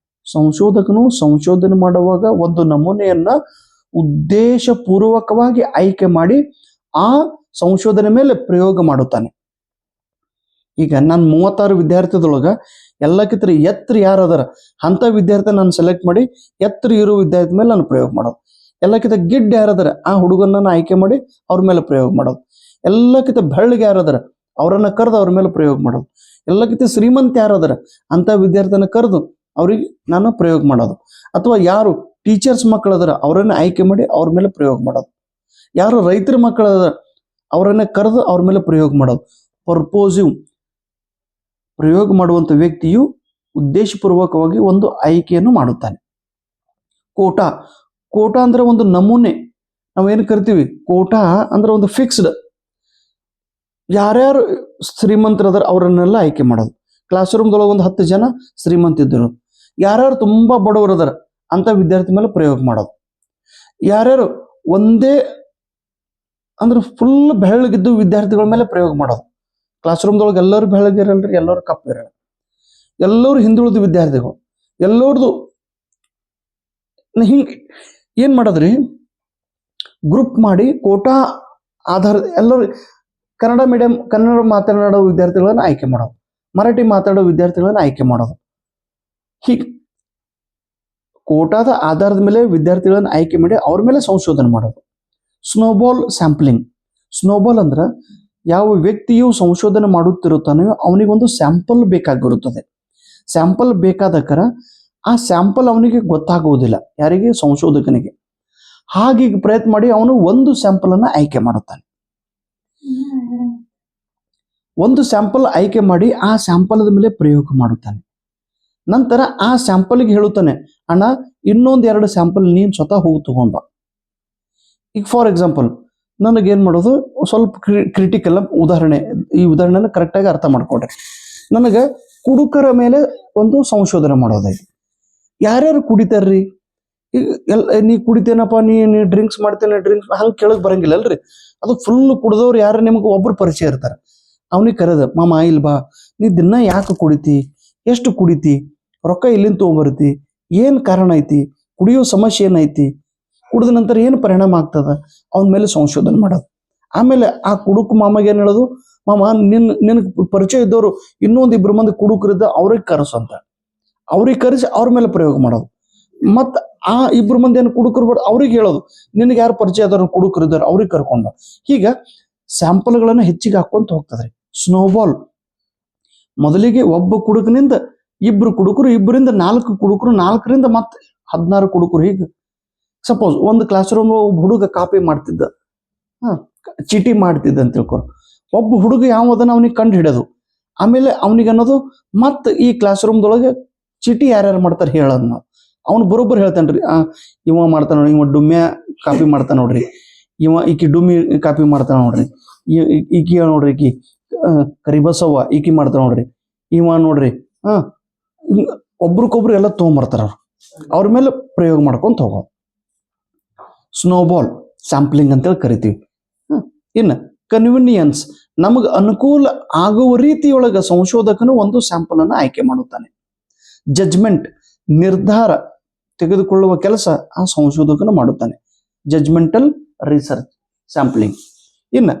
ಸಂಶೋಧಕನು ಸಂಶೋಧನೆ ಮಾಡುವಾಗ ಒಂದು ನಮೂನೆಯನ್ನ ಉದ್ದೇಶಪೂರ್ವಕವಾಗಿ ಆಯ್ಕೆ ಮಾಡಿ ಆ ಸಂಶೋಧನೆ ಮೇಲೆ ಪ್ರಯೋಗ ಮಾಡುತ್ತಾನೆ. ಈಗ ನಾನು 36 ವಿದ್ಯಾರ್ಥಿದೊಳಗ ಎಲ್ಲಕ್ಕಿಂತ ಎತ್ತರ ಯಾರು ಅದರ ಅಂತ ವಿದ್ಯಾರ್ಥಿ ನಾನು ಸೆಲೆಕ್ಟ್ ಮಾಡಿ ಎತ್ತರ ಇರೋ ವಿದ್ಯಾರ್ಥಿ ಮೇಲೆ ನಾನು ಪ್ರಯೋಗ ಮಾಡೋದು. ಎಲ್ಲಕ್ಕಿಂತ ಗಿಡ್ಡ ಯಾರದಾರ ಆ ಹುಡುಗನ್ನ ಆಯ್ಕೆ ಮಾಡಿ ಅವ್ರ ಮೇಲೆ ಪ್ರಯೋಗ ಮಾಡೋದು. ಎಲ್ಲಕ್ಕಿಂತ ಬೆಳ್ಳಗೆ ಯಾರದಾರ ಅವರನ್ನ ಕರೆದು ಅವ್ರ ಮೇಲೆ ಪ್ರಯೋಗ ಮಾಡೋದು. ಎಲ್ಲಕ್ಕಿಂತ ಶ್ರೀಮಂತ ಯಾರದಾರ ಅಂತ ವಿದ್ಯಾರ್ಥಿನ ಕರೆದು ಅವ್ರಿಗೆ ನಾನು ಪ್ರಯೋಗ ಮಾಡೋದು. ಅಥವಾ ಯಾರು ಟೀಚರ್ಸ್ ಮಕ್ಕಳದಾರ ಅವರನ್ನ ಆಯ್ಕೆ ಮಾಡಿ ಅವ್ರ ಮೇಲೆ ಪ್ರಯೋಗ ಮಾಡೋದು. ಯಾರು ರೈತರ ಮಕ್ಕಳದಾರ ಅವರನ್ನ ಕರೆದು ಅವ್ರ ಮೇಲೆ ಪ್ರಯೋಗ ಮಾಡೋದು. ಪರ್ಪೋಸಿವ್ ಪ್ರಯೋಗ ಮಾಡುವಂತ ವ್ಯಕ್ತಿಯು ಉದ್ದೇಶಪೂರ್ವಕವಾಗಿ ಒಂದು ಆಯ್ಕೆಯನ್ನು ಮಾಡುತ್ತಾನೆ. ಕೋಟಾ ಅಂದ್ರೆ ಒಂದು ನಮೂನೆ. ನಾವೇನು ಕರಿತೀವಿ ಕೋಟಾ ಅಂದ್ರೆ ಒಂದು ಫಿಕ್ಸ್ಡ್, ಯಾರ್ಯಾರು ಶ್ರೀಮಂತರದಾರ ಅವರನ್ನೆಲ್ಲ ಆಯ್ಕೆ ಮಾಡೋದು. ಕ್ಲಾಸ್ ರೂಮ್ದೊಳಗೆ ಒಂದು 10 ಜನ ಶ್ರೀಮಂತಿದ್ದರು, ಯಾರ್ಯಾರು ತುಂಬಾ ಬಡವರದಾರ ಅಂತ ವಿದ್ಯಾರ್ಥಿ ಮೇಲೆ ಪ್ರಯೋಗ ಮಾಡೋದು. ಯಾರ್ಯಾರು ಒಂದೇ ಅಂದ್ರೆ ಫುಲ್ ಬೆಳ್ಳಗಿದ್ದು ವಿದ್ಯಾರ್ಥಿಗಳ ಮೇಲೆ ಪ್ರಯೋಗ ಮಾಡೋದು. ಕ್ಲಾಸ್ ರೂಮ್ದೊಳಗೆ ಎಲ್ಲರೂ ಬೆಳ್ಳಗಿರಲ್ರಿ, ಎಲ್ಲರೂ ಕಪ್ಪಿರಲ್ಲ, ಎಲ್ಲರೂ ಹಿಂದುಳಿದ ವಿದ್ಯಾರ್ಥಿಗಳು, ಎಲ್ಲರದು ಹಿಂಗೆ ಏನ್ ಮಾಡೋದ್ರಿ, ಗ್ರೂಪ್ ಮಾಡಿ ಕೋಟಾ ಆಧಾರದ ಎಲ್ಲರೂ ಕನ್ನಡ ಮಾತನಾಡೋ ವಿದ್ಯಾರ್ಥಿಗಳನ್ನ ಆಯ್ಕೆ ಮಾಡೋದು, ಮರಾಠಿ ಮಾತಾಡೋ ವಿದ್ಯಾರ್ಥಿಗಳನ್ನ ಆಯ್ಕೆ ಮಾಡೋದು. ಹೀಗೆ ಕೋಟಾದ ಆಧಾರದ ಮೇಲೆ ವಿದ್ಯಾರ್ಥಿಗಳನ್ನ ಆಯ್ಕೆ ಮಾಡಿ ಅವ್ರ ಮೇಲೆ ಸಂಶೋಧನೆ ಮಾಡೋದು. Snowball sampling. ಸ್ನೋಬಾಲ್ ಅಂದ್ರೆ ಯಾವ ವ್ಯಕ್ತಿಯು ಸಂಶೋಧನೆ ಮಾಡುತ್ತಿರುತ್ತಾನೆಯೋ ಅವನಿಗೊಂದು ಸ್ಯಾಂಪಲ್ ಬೇಕಾಗಿರುತ್ತದೆ. ಸ್ಯಾಂಪಲ್ ಬೇಕಾದಕರ ಆ ಸ್ಯಾಂಪಲ್ ಅವನಿಗೆ ಗೊತ್ತಾಗುವುದಿಲ್ಲ, ಯಾರಿಗೆ, ಸಂಶೋಧಕನಿಗೆ. ಹಾಗೆ ಪ್ರಯತ್ನ ಮಾಡಿ ಅವನು ಒಂದು ಸ್ಯಾಂಪಲ್ ಅನ್ನ ಆಯ್ಕೆ ಮಾಡುತ್ತಾನೆ. ಒಂದು ಸ್ಯಾಂಪಲ್ ಆಯ್ಕೆ ಮಾಡಿ ಆ ಸ್ಯಾಂಪಲ್ದ ಮೇಲೆ ಪ್ರಯೋಗ ಮಾಡುತ್ತಾನೆ. ನಂತರ ಆ ಸ್ಯಾಂಪಲ್ಗೆ ಹೇಳುತ್ತಾನೆ, ಅಣ್ಣ ಇನ್ನೊಂದು 2 ಸ್ಯಾಂಪಲ್ ನೀನು ಸ್ವತಃ ಹೋಗಿ ತಗೊಂಡ್ ಬಾ. ಈಗ ಫಾರ್ ಎಕ್ಸಾಂಪಲ್ ನನಗೇನು ಮಾಡೋದು, ಸ್ವಲ್ಪ ಕ್ರಿಟಿಕಲ್ ಉದಾಹರಣೆ, ಈ ಉದಾಹರಣೆನ ಕರೆಕ್ಟಾಗಿ ಅರ್ಥ ಮಾಡ್ಕೊಡ್ರಿ. ನನಗೆ ಕುಡುಕರ ಮೇಲೆ ಒಂದು ಸಂಶೋಧನೆ ಮಾಡೋದೈತಿ. ಯಾರ್ಯಾರು ಕುಡಿತಾರ್ರಿ, ಈಗ ನೀ ಕುಡಿತೇನಪ್ಪ, ನೀ ಡ್ರಿಂಕ್ಸ್ ಮಾಡ್ತೇನೆ, ಡ್ರಿಂಕ್ಸ್ ಹಂಗೆ ಕೇಳಕ್ ಬರಂಗಿಲ್ಲ ಅಲ್ರಿ. ಅದು ಫುಲ್ ಕುಡ್ದವ್ರು ಯಾರು ನಿಮ್ಗೆ ಒಬ್ರು ಪರಿಚಯ ಇರ್ತಾರೆ, ಅವನಿಗೆ ಕರೆದ, ಮಾಮ ಇಲ್ ಬಾ, ನೀ ದಿನ ಯಾಕೆ ಕುಡಿತಿ, ಎಷ್ಟು ಕುಡಿತಿ, ರೊಕ್ಕ ಎಲ್ಲಿಂದ ತೊಗೊಂಬರ್ತಿ, ಏನು ಕಾರಣ ಐತಿ, ಕುಡಿಯೋ ಸಮಸ್ಯೆ ಏನೈತಿ, ಕುಡಿದ ನಂತರ ಏನು ಪರಿಣಾಮ ಆಗ್ತದ, ಅವನ ಮೇಲೆ ಸಂಶೋಧನೆ ಮಾಡೋದು. ಆಮೇಲೆ ಆ ಕುಡುಕು ಮಾಮಗೆ ಏನು ಹೇಳೋದು, ಮಾಮ ನಿನಗೆ ಪರಿಚಯ ಇದ್ದವರು ಇನ್ನೊಂದು 2 ಮಂದಿ ಕುಡುಕರಿದ್ದ ಅವ್ರಿಗೆ ಕರೆಸಂತ, ಅವ್ರಿಗೆ ಕರೆಸಿ ಅವ್ರ ಮೇಲೆ ಪ್ರಯೋಗ ಮಾಡೋದು. ಮತ್ತು ಆ 2 ಮಂದಿ ಏನು ಕುಡುಕರು ಬೇಡ ಅವ್ರಿಗೆ ಹೇಳೋದು, ನಿನಗೆ ಯಾರು ಪರಿಚಯ ಆದವ್ರು ಕುಡುಕರಿದ್ದಾರೆ ಅವ್ರಿಗೆ ಕರ್ಕೊಂಡ. ಹೀಗ ಸ್ಯಾಂಪಲ್ಗಳನ್ನು ಹೆಚ್ಚಿಗೆ ಹಾಕೊಂತ ಹೋಗ್ತದ್ರಿ. ಸ್ನೋಬಾಲ್ ಮೊದಲಿಗೆ ಒಬ್ಬ ಕುಡುಕನಿಂದ 2 ಕುಡುಕರು, 2ರಿಂದ 4 ಕುಡುಕರು, 4ರಿಂದ ಮತ್ತೆ 16 ಕುಡುಕರು. ಹೀಗೆ ಸಪೋಸ್ ಒಂದು ಕ್ಲಾಸ್ ರೂಮ್ ಒಬ್ಬ ಹುಡುಗ ಕಾಪಿ ಮಾಡ್ತಿದ್ದ, ಚೀಟಿ ಮಾಡ್ತಿದ್ದ ಅಂತ ತಿಳ್ಕೊರು. ಒಬ್ಬ ಹುಡುಗ ಯಾವದನ್ನ ಅವನಿಗೆ ಕಂಡು ಹಿಡಿಯೋದು, ಆಮೇಲೆ ಅವನಿಗೆ ಅನ್ನೋದು ಮತ್ತೆ ಈ ಕ್ಲಾಸ್ ರೂಮ್ದೊಳಗೆ ಚೀಟಿ ಯಾರ್ಯಾರು ಮಾಡ್ತಾರೆ ಹೇಳೋದು. ನಾವು ಅವ್ನು ಬರೋಬ್ಬರು ಹೇಳ್ತಾನ್ರಿ, ಇವ ಮಾಡ್ತಾನ ನೋಡ್ರಿ, ಇವ ಡುಮ್ಯ ಕಾಪಿ ಮಾಡ್ತಾನ ನೋಡ್ರಿ, ಈಕಿ ಡುಮ್ಮಿ ಕಾಪಿ ಮಾಡ್ತಾನ ನೋಡ್ರಿ, ಈಕಿ ನೋಡ್ರಿ, ಈಕಿ ಕರಿಬಸವ್ವ ಈಕಿ ಮಾಡ್ತಾನ ನೋಡ್ರಿ, ಇವ ನೋಡ್ರಿ, ಒಬ್ರಿಗೊಬ್ರು ಎಲ್ಲ ತೊಗೊಂಬರ್ತಾರ, ಅವ್ರ ಮೇಲೆ ಪ್ರಯೋಗ ಮಾಡ್ಕೊಂತ ಹೋಗೋ. ಸ್ನೋಬಾಲ್ ಸ್ಯಾಂಪ್ಲಿಂಗ್ ಅಂತೇಳಿ ಕರಿತೀವಿ. ಇನ್ನು ಕನ್ವಿನಿಯನ್ಸ್, ನಮಗೆ ಅನುಕೂಲ ಆಗುವ ರೀತಿಯೊಳಗೆ ಸಂಶೋಧಕನು ಒಂದು ಸ್ಯಾಂಪಲ್ ಅನ್ನು ಆಯ್ಕೆ ಮಾಡುತ್ತಾನೆ. ನಿರ್ಧಾರ ತೆಗೆದುಕೊಳ್ಳುವ ಕೆಲಸ ಆ ಸಂಶೋಧಕನು ಮಾಡುತ್ತಾನೆ. Judgemental research sampling. ಇನ್ನು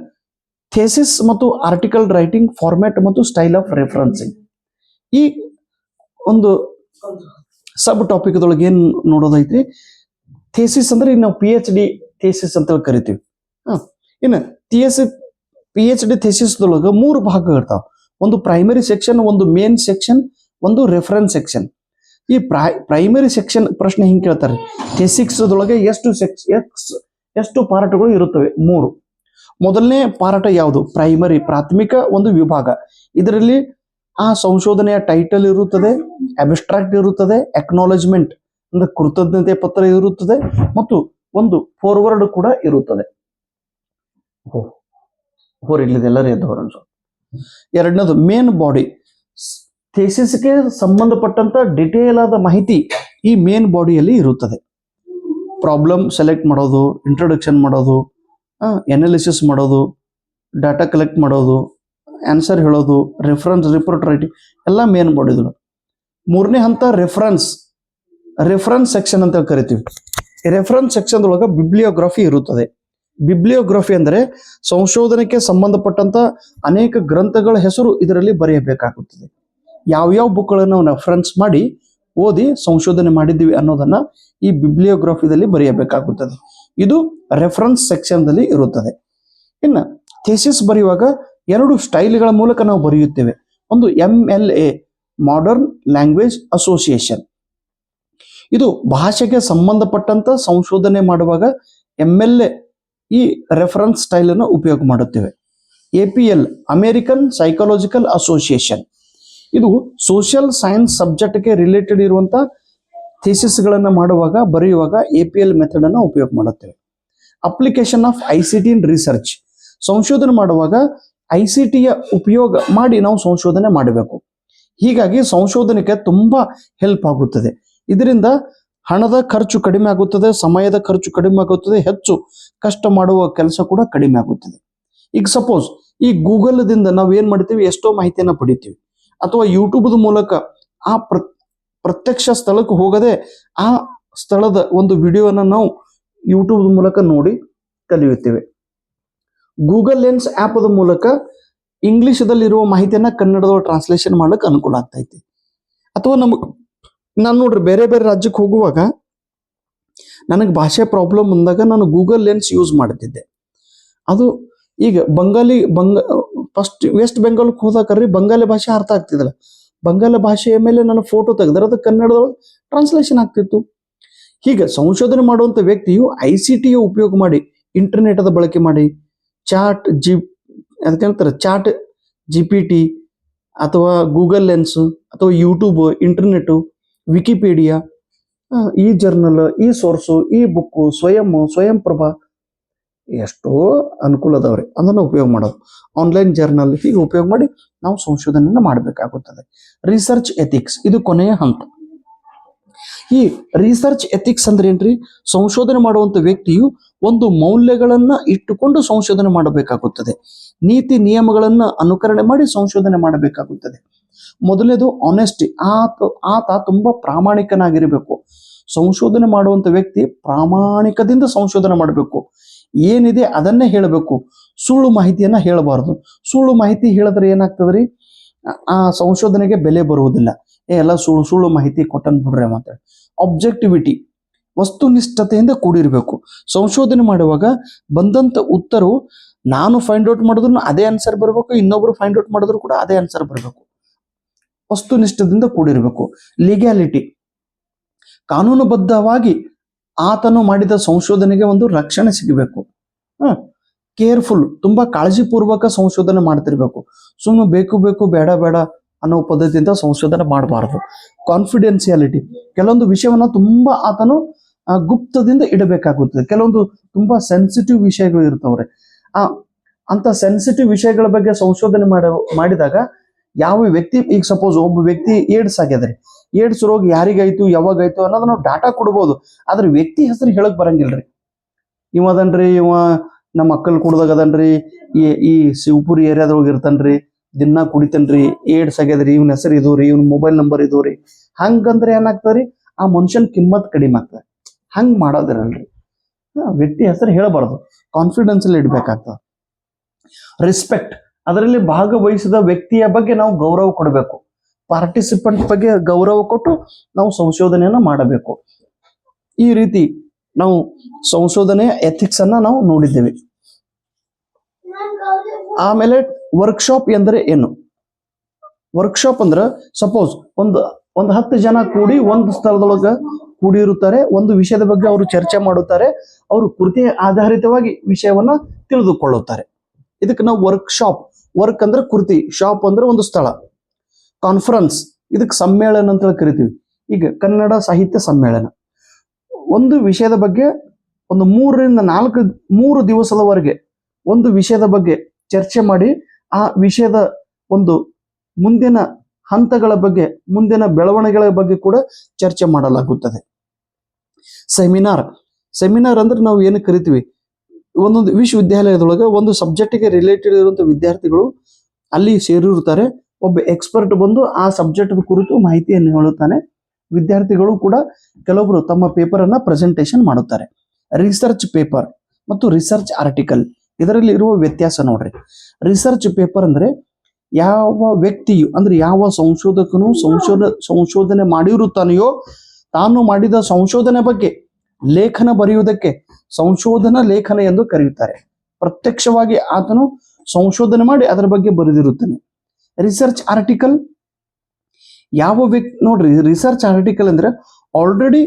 ಥೇಸಿಸ್ ಮತ್ತು ಆರ್ಟಿಕಲ್ ರೈಟಿಂಗ್ ಫಾರ್ಮ್ಯಾಟ್ ಮತ್ತು ಸ್ಟೈಲ್ ಆಫ್ ರೆಫರೆನ್ಸಿಂಗ್. ಈ ಒಂದು ಸಬ್ ಟಾಪಿಕ್ದೊಳಗೆ ಏನು ನೋಡೋದೈತ್ರಿ, ಥೇಸಿಸ್ ಅಂದ್ರೆ ನಾವು PhD ಥೇಸಿಸ್ ಅಂತ ಕರಿತೀವಿ. ಇನ್ನು PhD ಥೇಸಿಸ್ದೊಳಗೆ 3 ಭಾಗ ಇರ್ತಾವ. ಒಂದು ಪ್ರೈಮರಿ ಸೆಕ್ಷನ್, ಒಂದು ಮೇನ್ ಸೆಕ್ಷನ್, ಒಂದು ರೆಫರೆನ್ಸ್ ಸೆಕ್ಷನ್. ಈ ಪ್ರೈಮರಿ ಸೆಕ್ಷನ್ ಪ್ರಶ್ನೆ ಹಿಂಗೆ ಕೇಳ್ತಾರೆ, ಥೇಸಿಸ್ದೊಳಗೆ ಎಷ್ಟು ಪಾರ್ಟ್ಗಳು ಇರುತ್ತವೆ? 3. ಮೊದಲನೇ ಪಾರ್ಟ್ ಯಾವುದು? ಪ್ರೈಮರಿ, ಪ್ರಾಥಮಿಕ ಒಂದು ವಿಭಾಗ. ಇದರಲ್ಲಿ ಆ ಸಂಶೋಧನೆಯ ಟೈಟಲ್ ಇರುತ್ತದೆ, ಅಬ್ಸ್ಟ್ರಾಕ್ಟ್ ಇರುತ್ತದೆ, ಅಕ್ನಾಲೆಜ್ಮೆಂಟ್ ಅಂದ್ರೆ ಕೃತಜ್ಞತೆ ಪತ್ರ ಇರುತ್ತದೆ, ಮತ್ತು ಒಂದು ಫಾರ್ವರ್ಡ್ ಕೂಡ ಇರುತ್ತದೆ. ಇಲ್ಲಿದೆಲ್ಲರೂ ಎದ್ದವರು. ಎರಡನೇದು ಮೇನ್ ಬಾಡಿ. ಥೇಸಿಸ್ಗೆ ಸಂಬಂಧಪಟ್ಟಂತ ಡಿಟೇಲ್ ಆದ ಮಾಹಿತಿ ಈ ಮೇನ್ ಬಾಡಿಯಲ್ಲಿ ಇರುತ್ತದೆ. ಪ್ರಾಬ್ಲಮ್ ಸೆಲೆಕ್ಟ್ ಮಾಡೋದು, ಇಂಟ್ರೊಡಕ್ಷನ್ ಮಾಡೋದು, ಎನಾಲಿಸಿಸ್ ಮಾಡೋದು, ಡಾಟಾ ಕಲೆಕ್ಟ್ ಮಾಡೋದು, ಆನ್ಸರ್ ಹೇಳೋದು, ರಿಪೋರ್ಟ್ ರೈಟಿಂಗ್ ಎಲ್ಲ ಮೇನ್ ಬಾಡಿಗಳು. 3ನೇ ಹಂತ ರೆಫರೆನ್ಸ್ ಸೆಕ್ಷನ್ ಅಂತ ಕರಿತೀವಿ. ರೆಫರೆನ್ಸ್ ಸೆಕ್ಷನ್ ಒಳಗೆ ಬಿಬ್ಲಿಯೋಗ್ರಫಿ ಇರುತ್ತದೆ. ಬಿಬ್ಲಿಯೋಗ್ರಫಿ ಅಂದರೆ ಸಂಶೋಧನೆಗೆ ಸಂಬಂಧಪಟ್ಟಂತ ಅನೇಕ ಗ್ರಂಥಗಳ ಹೆಸರು ಇದರಲ್ಲಿ ಬರೆಯಬೇಕಾಗುತ್ತದೆ. ಯಾವ್ಯಾವ ಬುಕ್ಗಳನ್ನು ನಾವು ರೆಫರೆನ್ಸ್ ಮಾಡಿ ಓದಿ ಸಂಶೋಧನೆ ಮಾಡಿದ್ದೀವಿ ಅನ್ನೋದನ್ನ ಈ ಬಿಬ್ಲಿಯೋಗ್ರಫಿದಲ್ಲಿ ಬರೆಯಬೇಕಾಗುತ್ತದೆ. ಇದು ರೆಫರೆನ್ಸ್ ಸೆಕ್ಷನ್ದಲ್ಲಿ ಇರುತ್ತದೆ. ಇನ್ನು ಥೇಸಿಸ್ ಬರೆಯುವಾಗ 2 ಸ್ಟೈಲ್ಗಳ ಮೂಲಕ ನಾವು ಬರೆಯುತ್ತೇವೆ. ಒಂದು MLA, ಮಾಡರ್ನ್ ಲ್ಯಾಂಗ್ವೇಜ್ ಅಸೋಸಿಯೇಷನ್. ಇದು ಭಾಷೆಗೆ ಸಂಬಂಧಪಟ್ಟಂತ ಸಂಶೋಧನೆ ಮಾಡುವಾಗ MLA ಈ ರೆಫರೆನ್ಸ್ ಸ್ಟೈಲ್ ಅನ್ನು ಉಪಯೋಗ ಮಾಡುತ್ತೇವೆ. APL, American psychological association. ಇದು ಸೋಷಿಯಲ್ ಸೈನ್ಸ್ ಸಬ್ಜೆಕ್ಟ್ಗೆ ರಿಲೇಟೆಡ್ ಇರುವಂತ ಥೀಸಿಸ್ಗಳನ್ನು ಬರೆಯುವಾಗ APL ಮೆಥಡ್ ಅನ್ನು ಉಪಯೋಗ ಮಾಡುತ್ತೇವೆ. Application of ICT in research. ಸಂಶೋಧನೆ ಮಾಡುವಾಗ ICTಯ ಉಪಯೋಗ ಮಾಡಿ ನಾವು ಸಂಶೋಧನೆ ಮಾಡಬೇಕು. ಹೀಗಾಗಿ ಸಂಶೋಧನೆಗೆ ತುಂಬಾ ಹೆಲ್ಪ್ ಆಗುತ್ತದೆ. ಇದರಿಂದ ಹಣದ ಖರ್ಚು ಕಡಿಮೆ ಆಗುತ್ತದೆ, ಸಮಯದ ಖರ್ಚು ಕಡಿಮೆ ಆಗುತ್ತದೆ, ಹೆಚ್ಚು ಕಷ್ಟ ಮಾಡುವ ಕೆಲಸ ಕೂಡ ಕಡಿಮೆ ಆಗುತ್ತದೆ. ಈಗ ಸಪೋಸ್ ಈ ಗೂಗಲ್ದಿಂದ ನಾವು ಏನ್ ಮಾಡ್ತೀವಿ, ಎಷ್ಟೋ ಮಾಹಿತಿಯನ್ನ ಪಡಿತೀವಿ. ಅಥವಾ ಯೂಟ್ಯೂಬ್ ಮೂಲಕ ಆ ಪ್ರತ್ಯಕ್ಷ ಸ್ಥಳಕ್ಕೆ ಹೋಗದೆ ಆ ಸ್ಥಳದ ಒಂದು ವಿಡಿಯೋನ ನಾವು ಯೂಟ್ಯೂಬ್ ಮೂಲಕ ನೋಡಿ ಕಲಿಯುತ್ತೇವೆ. ಗೂಗಲ್ ಲೆನ್ಸ್ ಆಪ್ ಮೂಲಕ ಇಂಗ್ಲಿಷ್ದಲ್ಲಿರುವ ಮಾಹಿತಿಯನ್ನ ಕನ್ನಡದೊಳಗೆ ಟ್ರಾನ್ಸ್ಲೇಷನ್ ಮಾಡ್ಲಿಕ್ಕೆ ಅನುಕೂಲ ಆಗ್ತೈತಿ. ಅಥವಾ ನಾನು ನೋಡ್ರಿ ಬೇರೆ ಬೇರೆ ರಾಜ್ಯಕ್ಕೆ ಹೋಗುವಾಗ ನನಗೆ ಭಾಷೆ ಪ್ರಾಬ್ಲಮ್ ಬಂದಾಗ ನಾನು ಗೂಗಲ್ ಲೆನ್ಸ್ ಯೂಸ್ ಮಾಡ್ತಿದ್ದೆ. ಅದು ಈಗ ಫಸ್ಟ್ ವೆಸ್ಟ್ ಬೆಂಗಾಲ್ಗೆ ಹೋದಾಕರ್ರಿ ಬಂಗಾಲಿ ಭಾಷೆ ಅರ್ಥ ಆಗ್ತಿದ್ದಿಲ್ಲ. ಬಂಗಾಲಿ ಭಾಷೆಯ ಮೇಲೆ ನಾನು ಫೋಟೋ ತೆಗೆದ್ರೆ ಅದು ಕನ್ನಡದೊಳಗೆ ಟ್ರಾನ್ಸ್ಲೇಷನ್ ಆಗ್ತಿತ್ತು. ಹೀಗೆ ಸಂಶೋಧನೆ ಮಾಡುವಂಥ ವ್ಯಕ್ತಿಯು ICTಯ ಉಪಯೋಗ ಮಾಡಿ, ಇಂಟರ್ನೆಟ್ ಅದ ಬಳಕೆ ಮಾಡಿ, ಚಾಟ್ GPT ಅಥವಾ ಗೂಗಲ್ ಲೆನ್ಸ್ ಅಥವಾ ಯೂಟ್ಯೂಬ್, ಇಂಟರ್ನೆಟ್, ವಿಕಿಪೀಡಿಯಾ, ಈ ಜರ್ನಲ್, ಈ ಸೋರ್ಸು, ಈ ಬುಕ್ಕು, ಸ್ವಯಂ ಪ್ರಭಾ, ಎಷ್ಟೋ ಅನುಕೂಲ ಅದಾವ್ರಿ. ಅದನ್ನು ಉಪಯೋಗ ಮಾಡೋದು. ಆನ್ಲೈನ್ ಜರ್ನಲ್ ಹೀಗೆ ಉಪಯೋಗ ಮಾಡಿ ನಾವು ಸಂಶೋಧನೆಯನ್ನು ಮಾಡಬೇಕಾಗುತ್ತದೆ. ರಿಸರ್ಚ್ ಎಥಿಕ್ಸ್ ಇದು ಕೊನೆಯ ಹಂತ. ಈ ರಿಸರ್ಚ್ ಎಥಿಕ್ಸ್ ಅಂದ್ರೆ ಏನ್ರಿ? ಸಂಶೋಧನೆ ಮಾಡುವಂತ ವ್ಯಕ್ತಿಯು ಒಂದು ಮೌಲ್ಯಗಳನ್ನ ಇಟ್ಟುಕೊಂಡು ಸಂಶೋಧನೆ ಮಾಡಬೇಕಾಗುತ್ತದೆ. ನೀತಿ ನಿಯಮಗಳನ್ನ ಅನುಕರಣೆ ಮಾಡಿ ಸಂಶೋಧನೆ ಮಾಡಬೇಕಾಗುತ್ತದೆ. ಮೊದಲನೇದು ಆನೆಸ್ಟಿ. ಆತ ತುಂಬಾ ಪ್ರಾಮಾಣಿಕನಾಗಿರಬೇಕು. ಸಂಶೋಧನೆ ಮಾಡುವಂತ ವ್ಯಕ್ತಿ ಪ್ರಾಮಾಣಿಕದಿಂದ ಸಂಶೋಧನೆ ಮಾಡಬೇಕು. ಏನಿದೆ ಅದನ್ನೇ ಹೇಳಬೇಕು. ಸುಳ್ಳು ಮಾಹಿತಿಯನ್ನ ಹೇಳಬಾರದು. ಸುಳ್ಳು ಮಾಹಿತಿ ಹೇಳಿದ್ರೆ ಏನಾಗ್ತದ್ರಿ, ಆ ಸಂಶೋಧನೆಗೆ ಬೆಲೆ ಬರುವುದಿಲ್ಲ. ಎಲ್ಲ ಸುಳ್ಳು ಮಾಹಿತಿ ಕೊಟ್ಟನ್ ಬಿಡ್ರಿ ಅಂತೇಳಿ. ಆಬ್ಜೆಕ್ಟಿವಿಟಿ, ವಸ್ತುನಿಷ್ಠತೆಯಿಂದ ಕೂಡಿರಬೇಕು. ಸಂಶೋಧನೆ ಮಾಡುವಾಗ ಬಂದಂತ ಉತ್ತರವು ನಾನು ಫೈಂಡ್ ಔಟ್ ಮಾಡಿದ್ರು ಅದೇ ಆನ್ಸರ್ ಬರಬೇಕು, ಇನ್ನೊಬ್ರು ಫೈಂಡ್ ಔಟ್ ಮಾಡಿದ್ರು ಕೂಡ ಅದೇ ಆನ್ಸರ್ ಬರಬೇಕು. ವಸ್ತುನಿಷ್ಠದಿಂದ ಕೂಡಿರಬೇಕು. ಲೀಗ್ಯಾಲಿಟಿ, ಕಾನೂನುಬದ್ಧವಾಗಿ ಆತನು ಮಾಡಿದ ಸಂಶೋಧನೆಗೆ ಒಂದು ರಕ್ಷಣೆ ಸಿಗಬೇಕು. ಕೇರ್ಫುಲ್, ತುಂಬಾ ಕಾಳಜಿಪೂರ್ವಕ ಸಂಶೋಧನೆ ಮಾಡ್ತಿರ್ಬೇಕು. ಸುಮ್ಮನೆ ಬೇಕು ಬೇಡ ಅನ್ನೋ ಪದ್ಧತಿಯಿಂದ ಸಂಶೋಧನೆ ಮಾಡಬಾರದು. ಕಾನ್ಫಿಡೆನ್ಸಿಯಾಲಿಟಿ, ಕೆಲವೊಂದು ವಿಷಯವನ್ನ ತುಂಬಾ ಆತನು ಗುಪ್ತದಿಂದ ಇಡಬೇಕಾಗುತ್ತದೆ. ಕೆಲವೊಂದು ತುಂಬಾ ಸೆನ್ಸಿಟಿವ್ ವಿಷಯಗಳು ಇರ್ತವ್ರೆ. ಅಂತ ಸೆನ್ಸಿಟಿವ್ ವಿಷಯಗಳ ಬಗ್ಗೆ ಸಂಶೋಧನೆ ಮಾಡಿದಾಗ ಯಾವ ವ್ಯಕ್ತಿ, ಈಗ ಸಪೋಸ್ ಒಬ್ಬ ವ್ಯಕ್ತಿ ಏಡ್ಸ್ ಆಗ್ಯದ್ರಿ, ಏಡ್ಸ್ ರೋಗ ಯಾರಿಗಾಯ್ತು ಯಾವಾಗಾಯ್ತು ಅನ್ನೋದು ನಾವು ಡಾಟಾ ಕೊಡ್ಬೋದು. ಆದ್ರೆ ವ್ಯಕ್ತಿ ಹೆಸರು ಹೇಳಕ್ ಬರಂಗಿಲ್ರಿ. ಅದನ್ರಿ ನಮ್ಮ ಅಕ್ಕಲ್ ಕುಡ್ದಾಗ ಅದನ್ರಿ, ಈ ಶಿವಪುರಿ ಏರಿಯಾದೊಳಗೆ ಇರ್ತಾನ್ರಿ, ದಿನ ಕುಡಿತನ್ರಿ, ಏಡ್ಸ್ ಆಗ್ಯದ್ರಿ, ಇವ್ನ ಹೆಸರು ಇದೂರಿ, ಇವ್ನ ಮೊಬೈಲ್ ನಂಬರ್ ಇದೂರಿ, ಹಂಗಂದ್ರೆ ಏನಾಗ್ತದ್ರಿ, ಆ ಮನುಷ್ಯನ ಕಿಮ್ಮತ್ ಕಡಿಮೆ ಆಗ್ತದೆ. ಹಂಗ್ ಮಾಡೋದಿರಲ್ರಿ. ವ್ಯಕ್ತಿ ಹೆಸರು ಹೇಳಬಾರ್ದು, ಕಾನ್ಫಿಡೆನ್ಸ್ ಅಲ್ಲಿ ಇಡ್ಬೇಕಾಗ್ತದೆ. ರೆಸ್ಪೆಕ್ಟ್, ಅದರಲ್ಲಿ ಭಾಗವಹಿಸಿದ ವ್ಯಕ್ತಿಯ ಬಗ್ಗೆ ನಾವು ಗೌರವ ಕೊಡಬೇಕು. ಪಾರ್ಟಿಸಿಪೆಂಟ್ ಬಗ್ಗೆ ಗೌರವ ಕೊಟ್ಟು ನಾವು ಸಂಶೋಧನೆಯನ್ನ ಮಾಡಬೇಕು. ಈ ರೀತಿ ನಾವು ಸಂಶೋಧನೆಯ ಎಥಿಕ್ಸ್ ಅನ್ನ ನಾವು ನೋಡಿದ್ದೇವೆ. ಆಮೇಲೆ ವರ್ಕ್ಶಾಪ್ ಎಂದರೆ ಏನು? ವರ್ಕ್ಶಾಪ್ ಅಂದ್ರೆ ಸಪೋಸ್ ಒಂದು 10 ಜನ ಕೂಡಿ ಒಂದು ಸ್ಥಳದೊಳಗ ಕೂಡಿರುತ್ತಾರೆ, ಒಂದು ವಿಷಯದ ಬಗ್ಗೆ ಅವರು ಚರ್ಚೆ ಮಾಡುತ್ತಾರೆ, ಅವರು ಕೃತಿ ಆಧಾರಿತವಾಗಿ ವಿಷಯವನ್ನ ತಿಳಿದುಕೊಳ್ಳುತ್ತಾರೆ. ಇದಕ್ಕೆ ನಾವು ವರ್ಕ್ಶಾಪ್, ವರ್ಕ್ ಅಂದ್ರೆ ಕೃತಿ, ಶಾಪ್ ಅಂದ್ರೆ ಒಂದು ಸ್ಥಳ. ಕಾನ್ಫರೆನ್ಸ್, ಇದಕ್ಕೆ ಸಮ್ಮೇಳನ ಅಂತ ಕರಿತೀವಿ. ಈಗ ಕನ್ನಡ ಸಾಹಿತ್ಯ ಸಮ್ಮೇಳನ ಒಂದು ವಿಷಯದ ಬಗ್ಗೆ ಒಂದು 3 ರಿಂದ 4 ದಿವಸದವರೆಗೆ ಒಂದು ವಿಷಯದ ಬಗ್ಗೆ ಚರ್ಚೆ ಮಾಡಿ ಆ ವಿಷಯದ ಒಂದು ಮುಂದಿನ ಹಂತಗಳ ಬಗ್ಗೆ, ಮುಂದಿನ ಬೆಳವಣಿಗೆಗಳ ಬಗ್ಗೆ ಕೂಡ ಚರ್ಚೆ ಮಾಡಲಾಗುತ್ತದೆ. ಸೆಮಿನಾರ್ ಅಂದ್ರೆ ನಾವು ಏನು ಕರಿತೀವಿ, ಒಂದೊಂದು ವಿಶ್ವವಿದ್ಯಾಲಯದೊಳಗೆ ಒಂದು ಸಬ್ಜೆಕ್ಟ್ಗೆ ರಿಲೇಟೆಡ್ ಇರುವಂತಹ ವಿದ್ಯಾರ್ಥಿಗಳು ಅಲ್ಲಿ ಸೇರಿರುತ್ತಾರೆ. ಒಬ್ಬ ಎಕ್ಸ್ಪರ್ಟ್ ಬಂದು ಆ ಸಬ್ಜೆಕ್ಟ್ ಕುರಿತು ಮಾಹಿತಿಯನ್ನು ಹೇಳುತ್ತಾನೆ. ವಿದ್ಯಾರ್ಥಿಗಳು ಕೂಡ ಕೆಲವೊಬ್ರು ತಮ್ಮ ಪೇಪರ್ ಅನ್ನ ಪ್ರೆಸೆಂಟೇಷನ್ ಮಾಡುತ್ತಾರೆ. ರಿಸರ್ಚ್ ಪೇಪರ್ ಮತ್ತು ರಿಸರ್ಚ್ ಆರ್ಟಿಕಲ್, ಇದರಲ್ಲಿ ಇರುವ ವ್ಯತ್ಯಾಸ ನೋಡ್ರಿ. ರಿಸರ್ಚ್ ಪೇಪರ್ ಅಂದ್ರೆ ಯಾವ ವ್ಯಕ್ತಿಯು ಅಂದ್ರೆ ಯಾವ ಸಂಶೋಧಕನು ಸಂಶೋಧನೆ ಮಾಡಿರುತ್ತಾನೆಯೋ ತಾನು ಮಾಡಿದ ಸಂಶೋಧನೆ ಬಗ್ಗೆ ಲೇಖನ ಬರೆಯುವುದಕ್ಕೆ ಸಂಶೋಧನಾ ಲೇಖನ ಎಂದು ಕರೆಯುತ್ತಾರೆ. ಪ್ರತ್ಯಕ್ಷವಾಗಿ ಆತನು ಸಂಶೋಧನೆ ಮಾಡಿ ಅದರ ಬಗ್ಗೆ ಬರೆದಿರುತ್ತಾನೆ. ರಿಸರ್ಚ್ ಆರ್ಟಿಕಲ್ ಯಾವ ವ್ಯಕ್ತಿ ನೋಡ್ರಿ, ರಿಸರ್ಚ್ ಆರ್ಟಿಕಲ್ ಅಂದ್ರೆ ಆಲ್ರೆಡಿ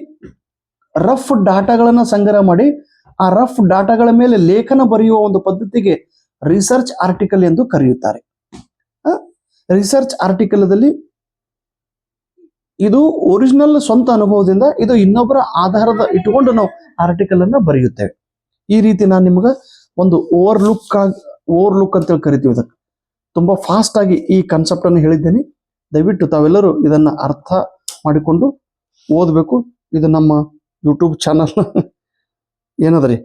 ರಫ್ ಡಾಟಾಗಳನ್ನ ಸಂಗ್ರಹ ಮಾಡಿ ಆ ರಫ್ ಡಾಟಾಗಳ ಮೇಲೆ ಲೇಖನ ಬರೆಯುವ ಒಂದು ಪದ್ಧತಿಗೆ ರಿಸರ್ಚ್ ಆರ್ಟಿಕಲ್ ಎಂದು ಕರೆಯುತ್ತಾರೆ. ರಿಸರ್ಚ್ ಆರ್ಟಿಕಲ್ದಲ್ಲಿ ಇದು ಒರಿಜಿನಲ್ ಸ್ವಂತ ಅನುಭವದಿಂದ ಇದು ಇನ್ನೊಬ್ಬರ ಆಧಾರದ ಇಟ್ಟುಕೊಂಡು ನಾವು ಆರ್ಟಿಕಲ್ ಅನ್ನ ಬರೆಯುತ್ತೇವೆ. ಈ ರೀತಿ ನಾನು ನಿಮ್ಗೆ ಒಂದು ಓವರ್ಲುಕ್ ಅಂತ ಕರಿತೀವಿ. ಇದಕ್ಕೆ ತುಂಬಾ ಫಾಸ್ಟ್ ಆಗಿ ಈ ಕಾನ್ಸೆಪ್ಟ್ ಅನ್ನು ಹೇಳಿದ್ದೇನೆ. ದಯವಿಟ್ಟು ತಾವೆಲ್ಲರೂ ಇದನ್ನ ಅರ್ಥ ಮಾಡಿಕೊಂಡು ಓದಬೇಕು. ಇದು ನಮ್ಮ ಯೂಟ್ಯೂಬ್ ಚಾನಲ್ ಏನದ್ರಿ,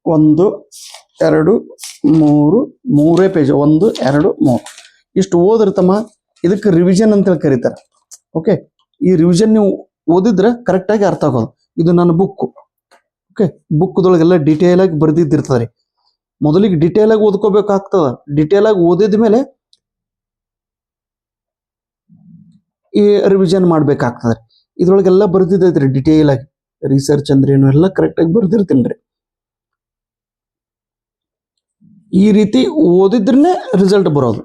1 2 3 ಪೇಜ್, 1 2 3 ಇಷ್ಟು ಓದಿರ್ತಮ್ಮ. ಇದಕ್ಕೆ ರಿವಿಷನ್ ಅಂತ ಕರೀತಾರೆ. ಓಕೆ, ಈ ರಿವಿಷನ್ ನೀವು ಓದಿದ್ರೆ ಕರೆಕ್ಟ್ ಆಗಿ ಅರ್ಥ ಆಗೋದು. ಇದು ನನ್ನ ಬುಕ್. ಓಕೆ, ಬುಕ್ದೊಳಗೆಲ್ಲ ಡಿಟೇಲ್ ಆಗಿ ಬರ್ದಿದ್ದಿರ್ತದೆ. ಮೊದಲಿಗೆ ಡಿಟೇಲ್ ಆಗಿ ಓದ್ಕೋಬೇಕಾಗ್ತದ. ಡಿಟೇಲ್ ಆಗಿ ಓದಿದ ಮೇಲೆ ಈ ರಿವಿಷನ್ ಮಾಡ್ಬೇಕಾಗ್ತದೆ. ಇದ್ರೊಳಗೆಲ್ಲ ಬರ್ದಿದ್ದೈತ್ರಿ ಡಿಟೇಲ್ ಆಗಿ. ರಿಸರ್ಚ್ ಅಂದ್ರೆ ಏನು ಎಲ್ಲ ಕರೆಕ್ಟ್ ಆಗಿ ಬರ್ದಿರ್ತೀನಿ. ಈ ರೀತಿ ಓದಿದ್ರೇ ರಿಸಲ್ಟ್ ಬರೋದು.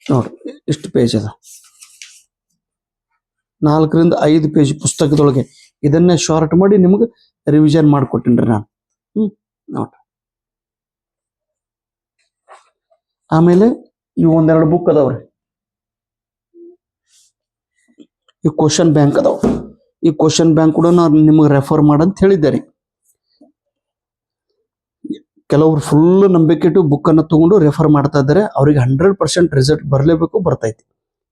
ನೋಡ್ರಿ, ಇಷ್ಟು ಪೇಜ್ ಅದ, 4 ರಿಂದ 5 ಪೇಜ್ ಪುಸ್ತಕದೊಳಗೆ. ಇದನ್ನೇ ಶಾರ್ಟ್ ಮಾಡಿ ನಿಮ್ಗೆ ರಿವಿಷನ್ ಮಾಡಿಕೊಟ್ಟಿನ್ರಿ ನಾನು. ನೋಡ್ರಿ, ಆಮೇಲೆ ಇವು 1-2 ಬುಕ್ ಅದಾವ್ರಿ. ಈ ಕ್ವಶನ್ ಬ್ಯಾಂಕ್ ಅದಾವ. ಈ ಕ್ವಶನ್ ಬ್ಯಾಂಕ್ ಕೂಡ ನಾನು ನಿಮಗೆ ರೆಫರ್ ಮಾಡಂತ ಹೇಳಿದ್ದಾರೆ. ಕೆಲವರು ಫುಲ್ ನಂಬಿಕೆ ಇಟ್ಟು ಬುಕ್ ಅನ್ನು ತಗೊಂಡು ರೆಫರ್ ಮಾಡ್ತಾ ಇದ್ದಾರೆ. ಅವ್ರಿಗೆ 100% ರಿಸಲ್ಟ್ ಬರಲೇಬೇಕು, ಬರ್ತೈತಿ.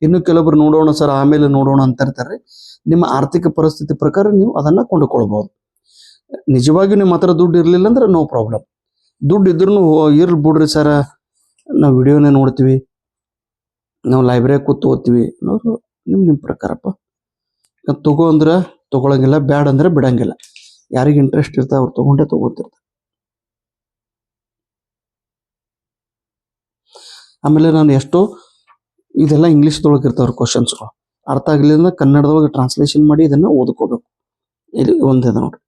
ಇನ್ನು ಕೆಲವರು ನೋಡೋಣ ಸರ್ ಆಮೇಲೆ ನೋಡೋಣ ಅಂತ ಇರ್ತಾರೆ. ನಿಮ್ಮ ಆರ್ಥಿಕ ಪರಿಸ್ಥಿತಿ ಪ್ರಕಾರ ನೀವು ಅದನ್ನ ಕೊಂಡುಕೊಳ್ಬಹುದು. ನಿಜವಾಗಿಯೂ ನಿಮ್ಮ ಹತ್ರ ದುಡ್ಡು ಇರಲಿಲ್ಲ ಅಂದ್ರೆ ನೋ ಪ್ರಾಬ್ಲಮ್. ದುಡ್ಡು ಇದ್ರೂ ಇರ್ಲಿ ಬಿಡ್ರಿ ಸರ್, ನಾವು ವಿಡಿಯೋನೇ ನೋಡ್ತೀವಿ, ನಾವು ಲೈಬ್ರರಿ ಕೂತು ಓದ್ತೀವಿ ಅನ್ನೋರು ನಿಮ್ಮ ಪ್ರಕಾರಪ್ಪ. ತಗೋ ಅಂದ್ರೆ ತಗೊಳಂಗಿಲ್ಲ, ಬ್ಯಾಡ್ ಅಂದ್ರೆ ಬಿಡಂಗಿಲ್ಲ. ಯಾರಿಗೆ ಇಂಟ್ರೆಸ್ಟ್ ಇರ್ತಾವ ಅವ್ರು ತಗೊಂಡೇ ತಗೋತಿರ್ತಾರೆ. ಆಮೇಲೆ ನಾನು ಎಷ್ಟೋ ಇದೆಲ್ಲ ಇಂಗ್ಲೀಷ್ದೊಳಗೆ ಇರ್ತಾವ್ರಿ ಕ್ವಶನ್ಸ್ಗಳು. ಅರ್ಥ ಆಗಲಿಲ್ಲ ಕನ್ನಡದೊಳಗೆ ಟ್ರಾನ್ಸ್ಲೇಷನ್ ಮಾಡಿ ಇದನ್ನ ಓದ್ಕೋಬೇಕು. ಇಲ್ಲಿ ಒಂದಿದೆ ನೋಡಿ,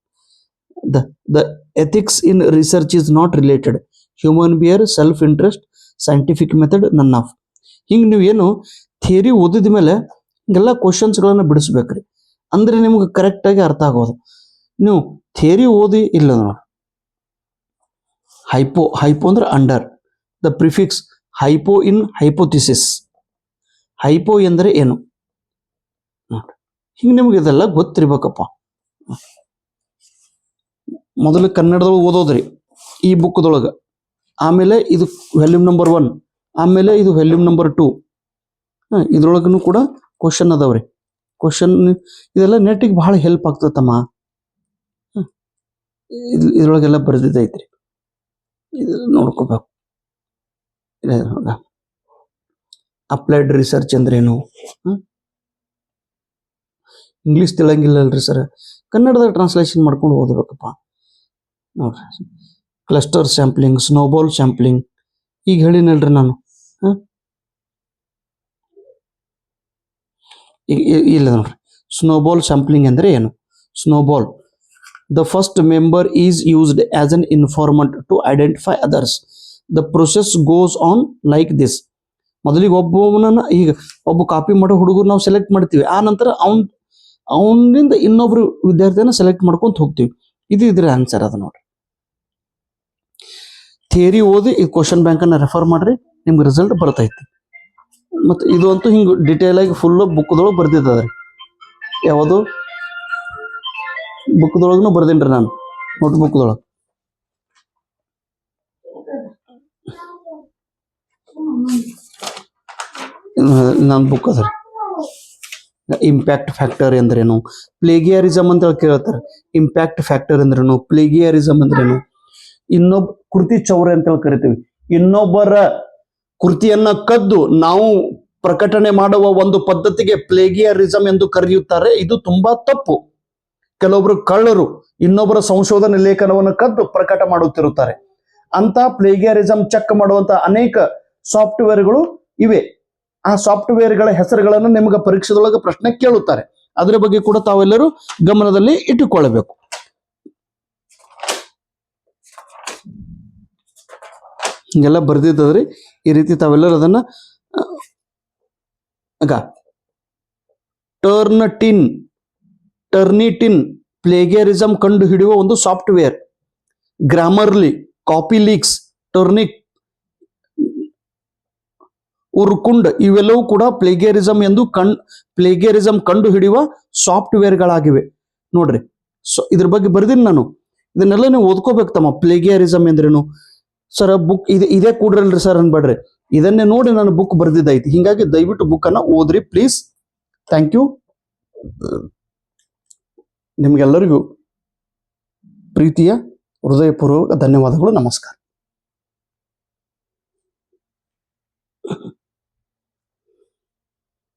the ethics in research is not related human beer self interest scientific method none of. ಹಿಂಗೆ ನೀವು ಏನು ಥಿಯರಿ ಓದಿದ ಮೇಲೆ ಹಿಂಗೆಲ್ಲ ಕ್ವಶನ್ಸ್ಗಳನ್ನ ಬಿಡಿಸ್ಬೇಕ್ರಿ. ಅಂದ್ರೆ ನಿಮ್ಗೆ ಕರೆಕ್ಟ್ ಆಗಿ ಅರ್ಥ ಆಗೋದು. ನೀವು ಥಿಯರಿ ಓದಿ ಇಲ್ಲ ನೋಡಿ, ಹೈಪೋ ಅಂದ್ರೆ under, the prefix hypo in hypothesis. Hypo ಎಂದರೆ ಏನು, ಹಿಂಗೆ ನಿಮ್ಗೆ ಇದೆಲ್ಲ ಗೊತ್ತಿರ್ಬೇಕಪ್ಪ. ಮೊದಲು ಕನ್ನಡದೊಳಗೆ ಓದೋದ್ರಿ ಈ ಬುಕ್ದೊಳಗೆ. ಆಮೇಲೆ ಇದು ವ್ಯಾಲ್ಯೂಮ್ ನಂಬರ್ 1, ಆಮೇಲೆ ಇದು ವ್ಯಾಲ್ಯೂಮ್ ನಂಬರ್ 2. ಇದ್ರೊಳಗೂ ಕೂಡ ಕ್ವಶನ್ ಅದಾವ್ರಿ. ಕ್ವಶನ್ ಇದೆಲ್ಲ ನೆಟ್ಟಿಗೆ ಬಹಳ ಹೆಲ್ಪ್ ಆಗ್ತದಮ್ಮ. ಇದ್ರೊಳಗೆಲ್ಲ ಬರೆದಿದ್ದೈತ್ರಿ, ಇದೆಲ್ಲ ನೋಡ್ಕೋಬೇಕು. ಅಪ್ಲೈಡ್ ರಿಸರ್ಚ್ ಅಂದ್ರೇನು, ಇಂಗ್ಲೀಷ್ ತಿಳಂಗಿಲ್ಲ ಅಲ್ರಿ ಸರ್, ಕನ್ನಡದಾಗ ಟ್ರಾನ್ಸ್ಲೇಷನ್ ಮಾಡ್ಕೊಂಡು ಓದಬೇಕಪ್ಪ ನೋಡ್ರಿ. ಕ್ಲಸ್ಟರ್ ಸ್ಯಾಂಪ್ಲಿಂಗ್, ಸ್ನೋಬಾಲ್ ಸ್ಯಾಂಪ್ಲಿಂಗ್ ಈಗ ಹೇಳಿನಲ್ರಿ ನಾನು. ಇಲ್ಲ ನೋಡ್ರಿ, ಸ್ನೋಬಾಲ್ ಸ್ಯಾಂಪ್ಲಿಂಗ್ ಅಂದರೆ ಏನು? Snowball, the first member is used as an informant to identify others. The process goes on like this. ಮೊದಲಿಗೆ ಒಬ್ಬವನ್ನ ಈಗ ಒಬ್ಬ ಕಾಪಿ ಮಾಡೋ ಹುಡುಗರು ನಾವು ಸೆಲೆಕ್ಟ್ ಮಾಡ್ತೀವಿ, ಆ ನಂತರ ಅವನಿಂದ ಇನ್ನೊಬ್ರು ವಿದ್ಯಾರ್ಥಿಯನ್ನ ಸೆಲೆಕ್ಟ್ ಮಾಡ್ಕೊಂತ ಹೋಗ್ತೀವಿ. ಇದು ಇದ್ರ ಆನ್ಸರ್ ಅದ ನೋಡ್ರಿ. ಥಿಯರಿ ಓದಿ ಈ ಕ್ವಶನ್ ಬ್ಯಾಂಕನ್ನು ರೆಫರ್ ಮಾಡ್ರಿ, ನಿಮ್ಗೆ ರಿಸಲ್ಟ್ ಬರ್ತೈತಿ. ಮತ್ತು ಇದು ಅಂತೂ ಹಿಂಗೆ ಡಿಟೇಲ್ ಆಗಿ ಫುಲ್ ಬುಕ್ದೊಳಗೆ ಬರ್ದಿದ್ದದ್ರಿ. ಯಾವುದು ಬುಕ್ದೊಳಗೂ ಬರ್ದೇನ್ರಿ ನಾನು, ನೋಟ್ ಬುಕ್ದೊಳಗೆ. ನನ್ನ ಬುಕ್ ಅದ. ಇಂಪ್ಯಾಕ್ಟ್ ಫ್ಯಾಕ್ಟರ್ ಎಂದ್ರೇನು, ಪ್ಲೇಗಿಯರಿಸಮ್ ಅಂತ ಕೇಳ್ತಾರೆ. ಇಂಪ್ಯಾಕ್ಟ್ ಫ್ಯಾಕ್ಟರ್ ಅಂದ್ರೇನು, ಪ್ಲೇಗಿಯರಿಸಮ್ ಅಂದ್ರೇನು, ಇನ್ನೊಬ್ಬ ಕೃತಿ ಚೌರ್ಯ ಅಂತ ಕರಿತೀವಿ. ಇನ್ನೊಬ್ಬರ ಕೃತಿಯನ್ನ ಕದ್ದು ನಾವು ಪ್ರಕಟಣೆ ಮಾಡುವ ಒಂದು ಪದ್ಧತಿಗೆ ಪ್ಲೇಗಿಯರಿಸಮ್ ಎಂದು ಕರೆಯುತ್ತಾರೆ. ಇದು ತುಂಬಾ ತಪ್ಪು. ಕೆಲವೊಬ್ರು ಕಳ್ಳರು ಇನ್ನೊಬ್ಬರ ಸಂಶೋಧನೆ ಲೇಖನವನ್ನು ಕದ್ದು ಪ್ರಕಟ ಮಾಡುತ್ತಿರುತ್ತಾರೆ. ಅಂತ ಪ್ಲೇಗಿಯರಿಸಮ್ ಚೆಕ್ ಮಾಡುವಂತ ಅನೇಕ ಸಾಫ್ಟ್ವೇರ್ಗಳು ಇವೆ. ಆ ಸಾಫ್ಟ್ವೇರ್ಗಳ ಹೆಸರುಗಳನ್ನು ನಿಮಗೆ ಪರೀಕ್ಷೆದೊಳಗೆ ಪ್ರಶ್ನೆ ಕೇಳುತ್ತಾರೆ. ಅದರ ಬಗ್ಗೆ ಕೂಡ ತಾವೆಲ್ಲರೂ ಗಮನದಲ್ಲಿ ಇಟ್ಟುಕೊಳ್ಳಬೇಕು. ಹಿಂಗೆಲ್ಲ ಬರ್ದಿದ್ದದ್ರಿ. ಈ ರೀತಿ ತಾವೆಲ್ಲರೂ ಅದನ್ನ ಟರ್ನಿಟಿನ್ ಪ್ಲೇಗಿಯರಿಸಮ್ ಕಂಡು ಹಿಡಿಯುವ ಒಂದು ಸಾಫ್ಟ್ವೇರ್. ಗ್ರಾಮರ್ಲಿ, ಕಾಪಿ ಲೀಕ್ಸ್, ಟರ್ನಿಕ್, ಉರ್ಕುಂಡ್ ಇವೆಲ್ಲವೂ ಕೂಡ ಪ್ಲೇಗಿಯರಿಸಮ್ ಕಂಡು ಹಿಡಿಯುವ ಸಾಫ್ಟ್ವೇರ್ಗಳಾಗಿವೆ ನೋಡ್ರಿ. ಇದ್ರ ಬಗ್ಗೆ ಬರ್ದೀನಿ ನಾನು. ಇದನ್ನೆಲ್ಲ ನೀವು ಓದ್ಕೋಬೇಕು ತಮ್ಮ. ಪ್ಲೇಗಿಯರಿಸಮ್ ಎಂದ್ರೇನು ಸರ್, ಬುಕ್ ಇದೇ ಕೂಡ್ರಲ್ರಿ ಸರ್ ಅನ್ಬೇಡ್ರಿ, ಇದನ್ನೇ ನೋಡಿ ನಾನು ಬುಕ್ ಬರ್ದಿದ್ದೈತಿ. ಹಿಂಗಾಗಿ ದಯವಿಟ್ಟು ಬುಕ್ ಅನ್ನ ಓದ್ರಿ ಪ್ಲೀಸ್. Thank you. ನಿಮ್ಗೆಲ್ಲರಿಗೂ ಪ್ರೀತಿಯ ಹೃದಯಪೂರ್ವಕ ಧನ್ಯವಾದಗಳು. ನಮಸ್ಕಾರ.